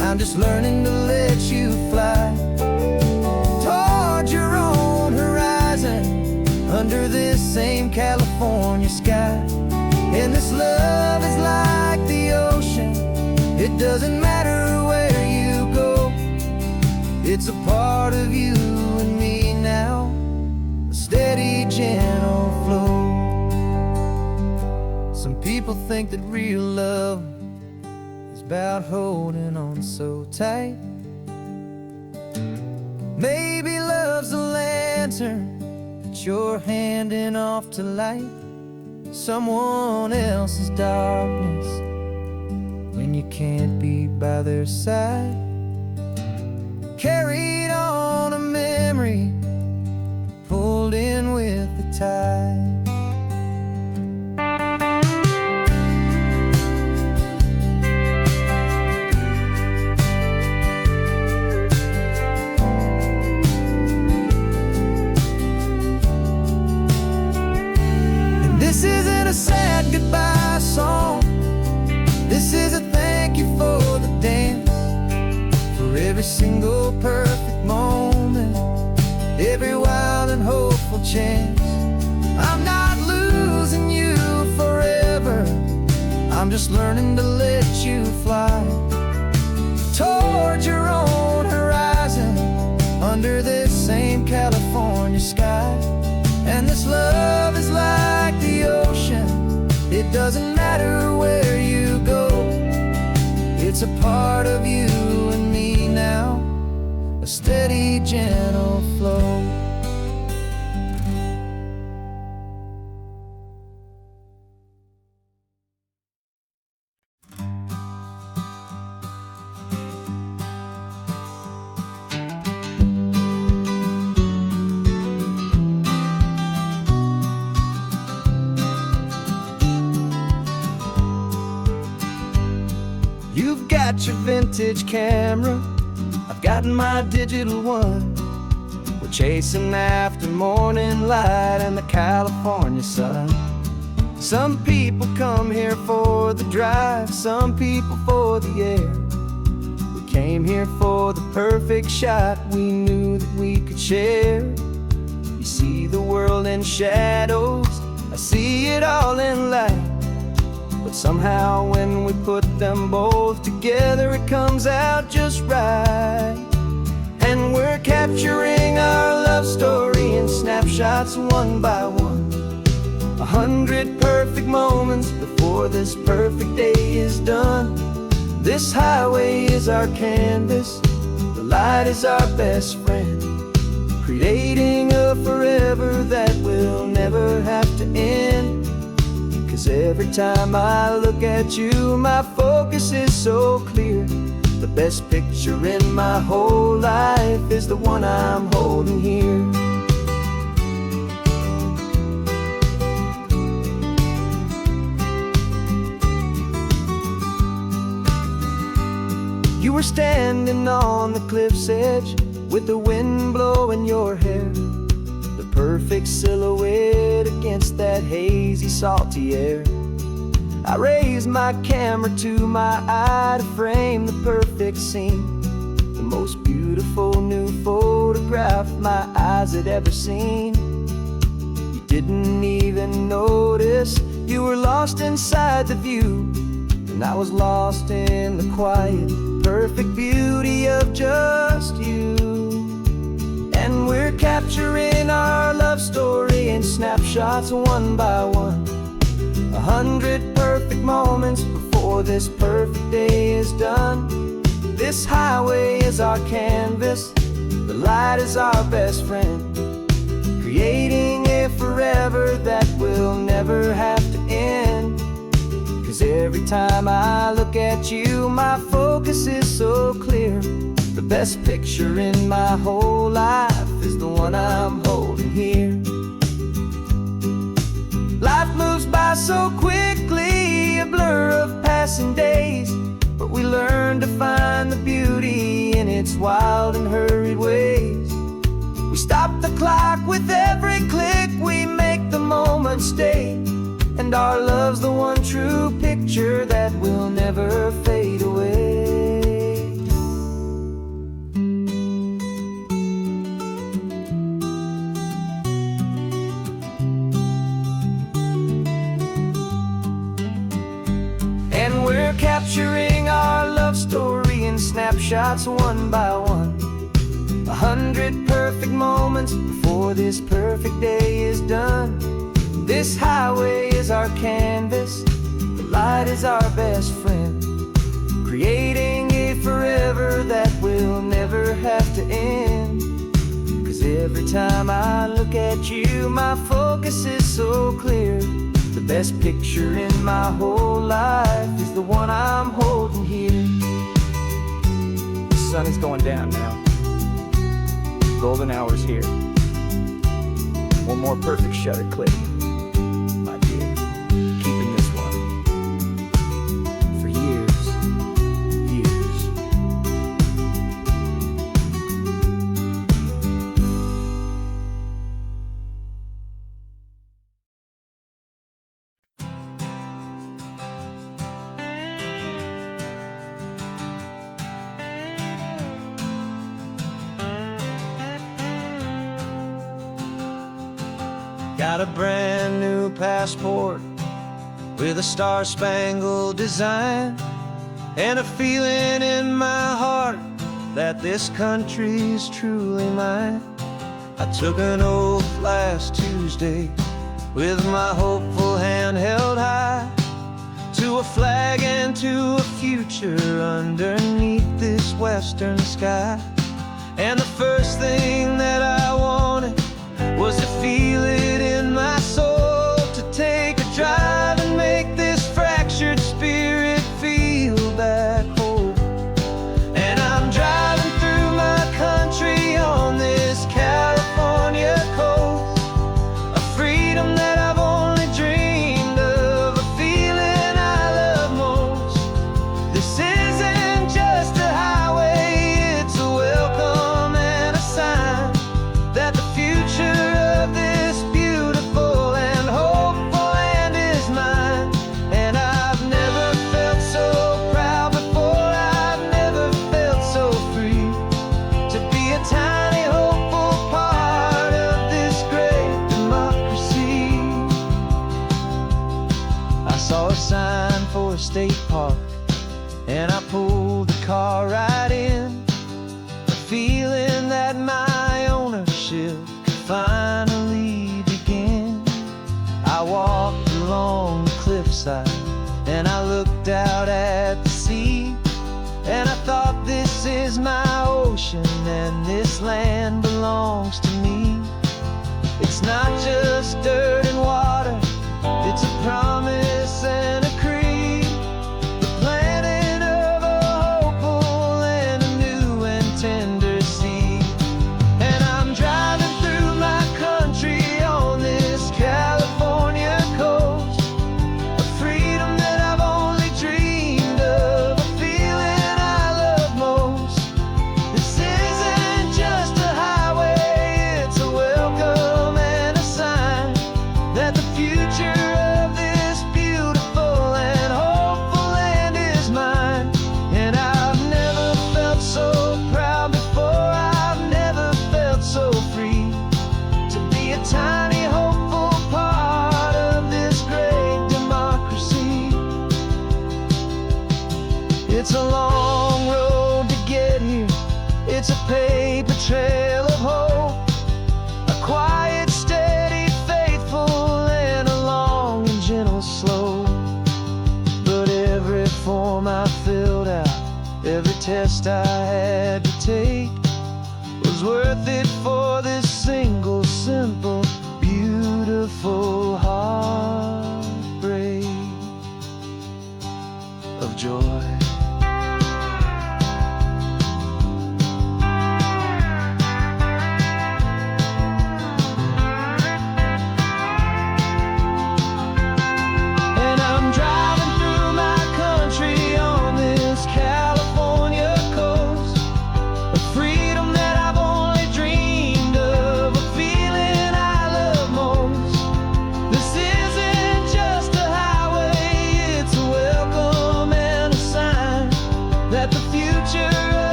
I'm just learning to let you fly toward your own horizon, under this same California sky. And this love is like the ocean, it doesn't matter where you go, it's a part of you and me now, a steady, gentle flow. Some people think that real love is about holding on so tight. Maybe love's a lantern that you're handing off to light someone else's darkness when you can't be by their side. Carried on a memory, pulled in with the tide. This isn't a sad goodbye song, this is a thank you for the dance, for every single perfect moment, every wild and hopeful chance. I'm not losing you forever, I'm just learning to let you fly toward your own horizon, under this same California sky. And this love is like the ocean, it doesn't matter where you go, it's a part of you and me now, a steady, gentle flow. You've got your vintage camera, I've got my digital one. We're chasing after morning light and the California sun. Some people come here for the drive, some people for the air. We came here for the perfect shot we knew that we could share. You see the world in shadows, I see it all in light. But somehow when we put them both together, it comes out just right. And we're capturing our love story in snapshots one by one, 100 perfect moments before this perfect day is done. This highway is our canvas, the light is our best friend, creating a forever that will never have to end. 'Cause every time I look at you, my focus is so clear. The best picture in my whole life is the one I'm holding here. You were standing on the cliff's edge with the wind blowing your hair, the perfect silhouette against that hazy, salty air. I raised my camera to my eye to frame the perfect scene, the most beautiful new photograph my eyes had ever seen. You didn't even notice, you were lost inside the view, and I was lost in the quiet, perfect beauty of just you. And we're capturing our love story in snapshots one by one, 100 perfect moments before this perfect day is done. This highway is our canvas, the light is our best friend, creating a forever that will never have to end. 'Cause every time I look at you, my focus is so clear. The best picture in my whole life is the one I'm holding here. Life moves by so quickly, a blur of passing days, but we learn to find the beauty in its wild and hurried ways. We stop the clock with every click, we make the moment stay, and our love's the one true picture that will never fade away. And we're capturing our love story in snapshots one by one. 100 perfect moments before this perfect day is done. This highway is our canvas, the light is our best friend, creating a forever that will never have to end. 'Cause every time I look at you, my focus is so clear. The best picture in my whole life is the one I'm holding here. The sun is going down now. Golden hour's here. One more perfect shutter click, my dear. Keeping this one for years, years. Got a brand new passport with a star-spangled design, and a feeling in my heart that this country's truly mine. I took an oath last Tuesday with my hopeful hand held high, to a flag and to a future underneath this western sky. And the first thing that I wanted was to feel it in my soul, to take a drive and make this fractured spirit feel back home. And I'm driving through my country on this California coast, a freedom that I've only dreamed of, a feeling I love most. This isn't just a highway, it's a welcome and a sign that the future of this beautiful and hopeful land is mine. And I've never felt so proud before, I've never felt so free, to be a tiny hopeful part of this great democracy. I saw a sign for a state park, and I pulled the car right in, a feeling that my ownership finally begin. I walked along the cliffside and I looked out at the sea, and I thought, this is my ocean and this land belongs to me. It's not just dirt and water, it's a promise and a creed, the planting of a hopeful and a new and tender seed. And I'm driving through my country on this California coast, a freedom that I've only dreamed of, a feeling I love most. This isn't just a highway, it's a welcome and a sign that the future of this beautiful and hopeful land is mine. And I've never felt so proud before, I've never felt so free, to be a tiny hopeful part of this great democracy. It's a long road to get here, it's a paper trail of hope, a quiet, steady, faithful, and a long and gentle slope. But every form I filled out, every test I had to take, was worth it for this single, simple, beautiful heartbreak of joy.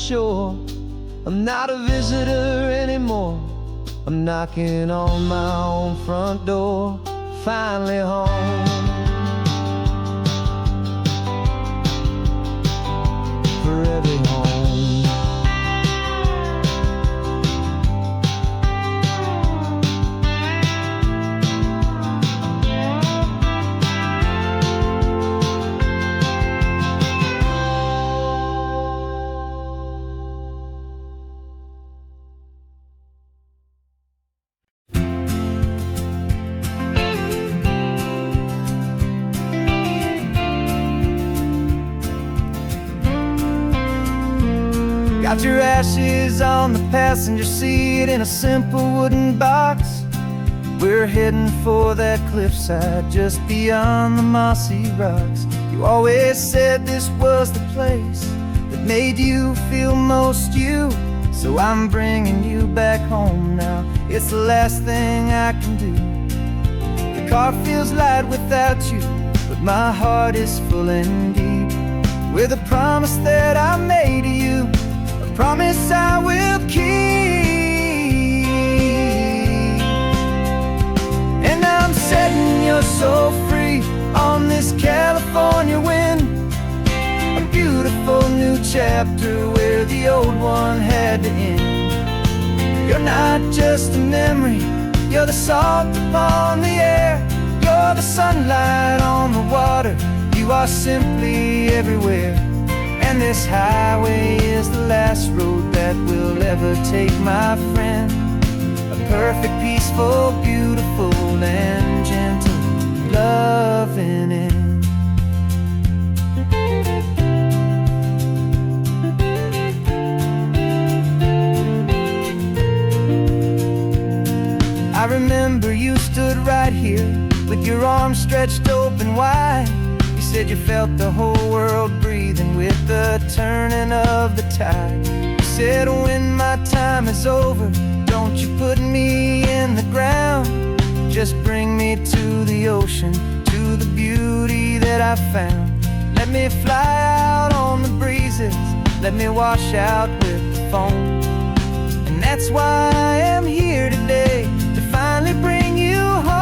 shore. I'm not a visitor anymore. I'm knocking on my own front door. Finally home. For every home. Got your ashes on the passenger seat in a simple wooden box. We're heading for that cliffside just beyond the mossy rocks. You always said this was the place that made you feel most you. So I'm bringing you back home now. It's the last thing I can do. The car feels light without you, but my heart is full and deep with a promise that I made to you. Promise I will keep. And I'm setting your soul free on this California wind. A beautiful new chapter where the old one had to end. You're not just a memory, you're the salt upon the air. You're the sunlight on the water, you are simply everywhere. And this highway is the last road that we'll ever take, my friend. A perfect, peaceful, beautiful, and gentle loving end. I remember you stood right here with your arms stretched open wide. You said you felt the whole world breathing with the turning of the tide. You said when my time is over, don't you put me in the ground. Just bring me to the ocean, to the beauty that I found. Let me fly out on the breezes, let me wash out with the foam. And that's why I am here today, to finally bring you home.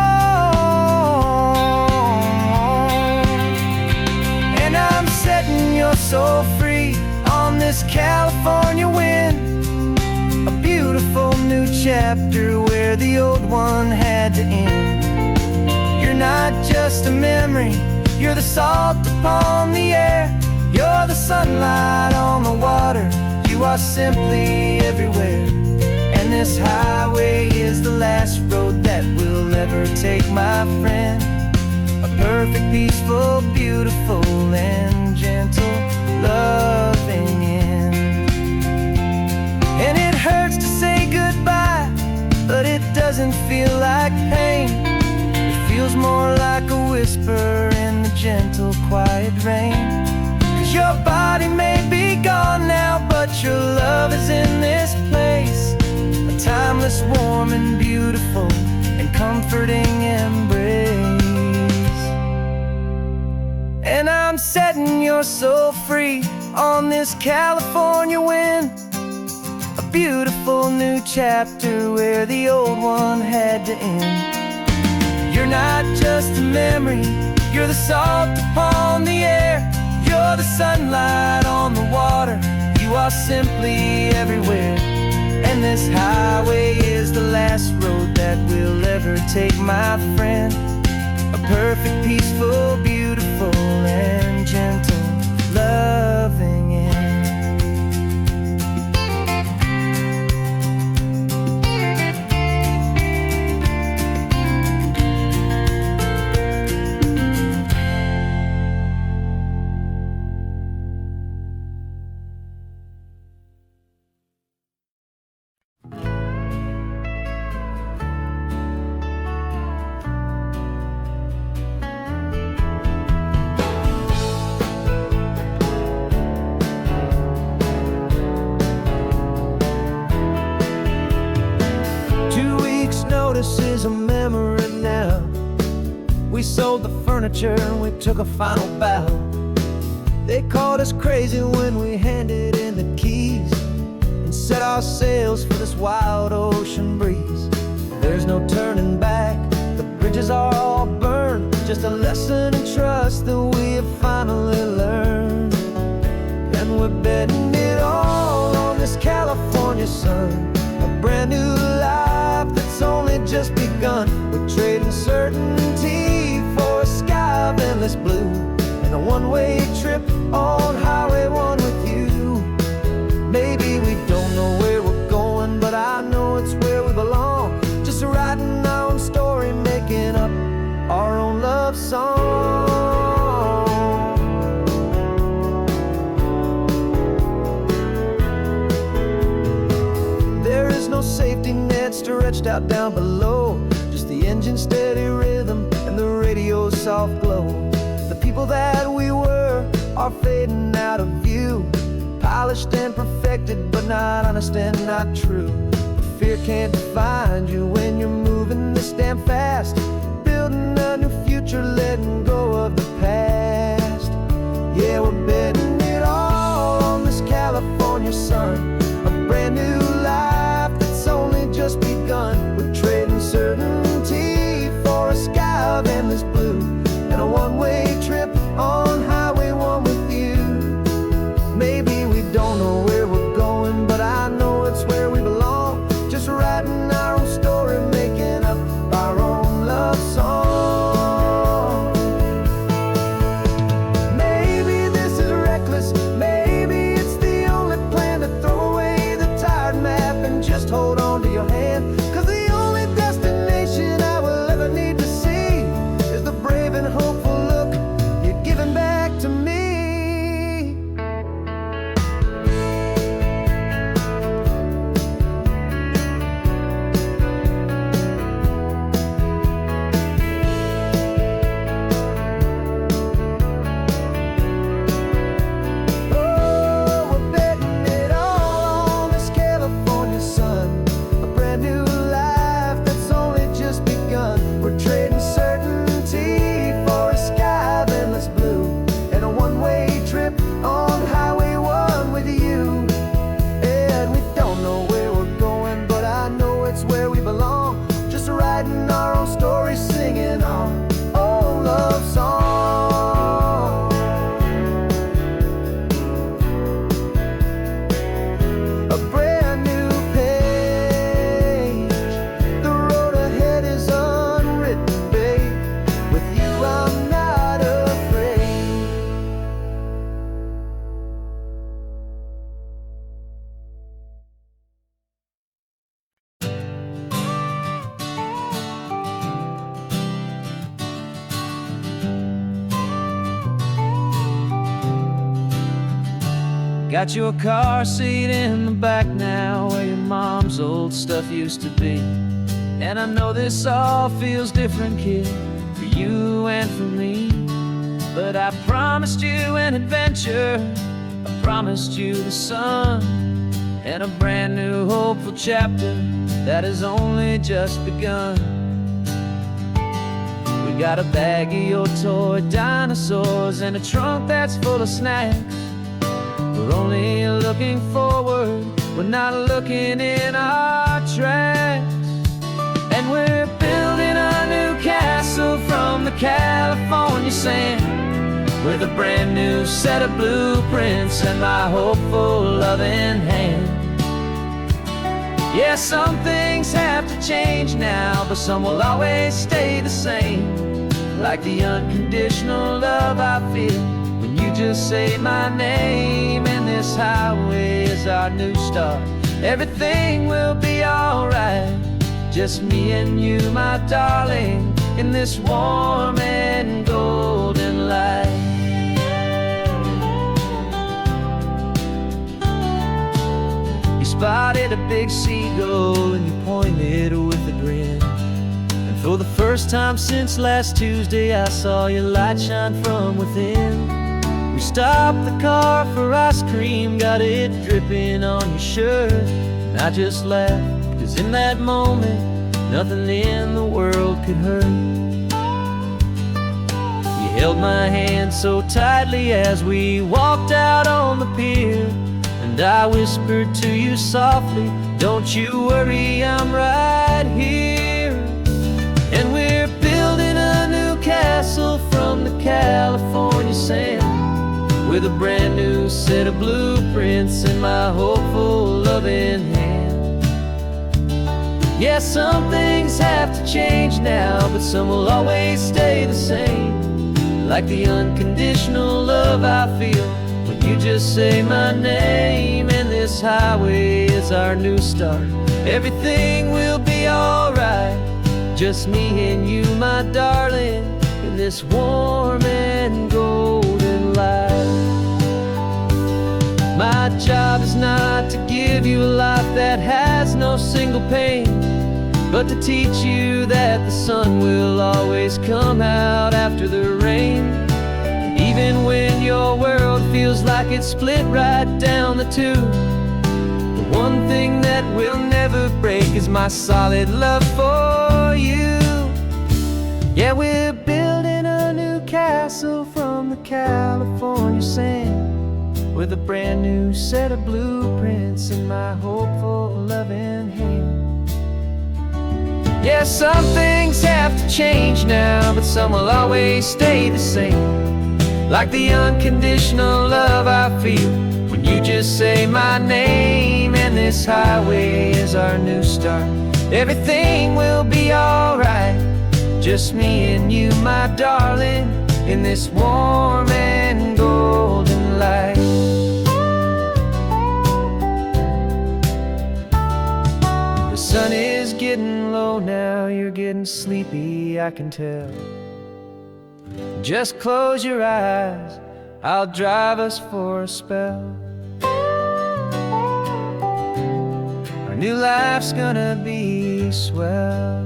Setting your soul free on this California wind. A beautiful new chapter where the old one had to end. You're not just a memory, you're the salt upon the air. You're the sunlight on the water, you are simply everywhere. And this highway is the last road that we'll ever take, my friend. A perfect, peaceful, beautiful, and gentle loving end. And it hurts to say goodbye, but it doesn't feel like pain. It feels more like a whisper in the gentle, quiet rain. 'Cause your body may be gone now, but your love is in this place. A timeless, warm, and beautiful, and comforting embrace. And I'm setting your soul free on this California wind. A beautiful new chapter where the old one had to end. You're not just a memory, you're the salt upon the air. You're the sunlight on the water, you are simply everywhere. And this highway is the last road that we'll ever take, my friend. A perfect, peaceful, beautiful, and gentle loving end. This is a memory now. We sold the furniture and we took a final bow. They called us crazy when we handed in the keys. our sails for this wild ocean breeze. There's no turning back, the bridges are all burned. Just a lesson in trust that we have finally learned. And we're betting it all on this California sun, a brand new life that's only just begun. We're trading certainty for a sky of endless blue, and a one-way trip on Highway 1 with you. Maybe we don't know where we're going, but I know it's where we belong. Just writing our own story, making up our own love song. There is no safety net stretched out down below, just the engine's steady rhythm and the radio's soft glow. The people that we were are fading out of view, polished and perfected, but not honest and not true. Fear can't define you when you're moving this damn fast, building a new future, letting go of the past. Yeah, we're betting it all on this California sun, a brand new life that's only just begun. We're trading certainty for a sky of endless blue, and a one-way trip on Highway 1 with you. Maybe we don't know where we're going, but I know it's where we belong. Just writing our own story, making up our own love song. Maybe this is reckless, maybe it's the only plan to throw away the tired map and just hold on to your hand. 'Cause the only destination I will ever need to see is the brave and hopeful look you're giving back to me. Got your car seat in the back now, where your mom's old stuff used to be. And I know this all feels different, kid, for you and for me. But I promised you an adventure, I promised you the sun, and a brand new hopeful chapter that has only just begun. We got a bag of your toy dinosaurs and a trunk that's full of snacks. We're only looking forward, we're not looking in our tracks. And we're building a new castle from the California sand, with a brand new set of blueprints and my hopeful loving hand. Yeah, some things have to change now, but some will always stay the same. Like the unconditional love I feel when you just say my name. And this highway is our new start, everything will be alright. Just me and you, my darling, in this warm and golden light. You spotted a big seagull and you pointed with a grin. And for the first time since last Tuesday, I saw your light shine from within. We stopped the car for ice cream, got it dripping on your shirt. And I just laughed, 'cause in that moment, nothing in the world could hurt. You held my hand so tightly as we walked out on the pier, and And I whispered to you softly, don't you worry, I'm right here. And we're building a new castle from the California sand, with a brand new set of blueprints in my hopeful, loving hand. Yeah, some things have to change now, but some will always stay the same, like the unconditional love I feel when you just say my name. And this highway is our new start. Everything will be alright, just me and you, my darling, in this warm and golden light. My job is not to give you a life that has no single pain, but to teach you that the sun will always come out after the rain. Even when your world feels like it's split right down the two, the one thing that will never break is my solid love for you. Yeah, we're building a new castle from the California sand, with a brand new set of blueprints in my hopeful, loving hand. Yeah, some things have to change now, but some will always stay the same, like the unconditional love I feel when you just say my name. And this highway is our new start. Everything will be alright, just me and you, my darling, in this warm and golden light. The sun is getting low now, you're getting sleepy, I can tell. Just close your eyes, I'll drive us for a spell. Our new life's gonna be swell.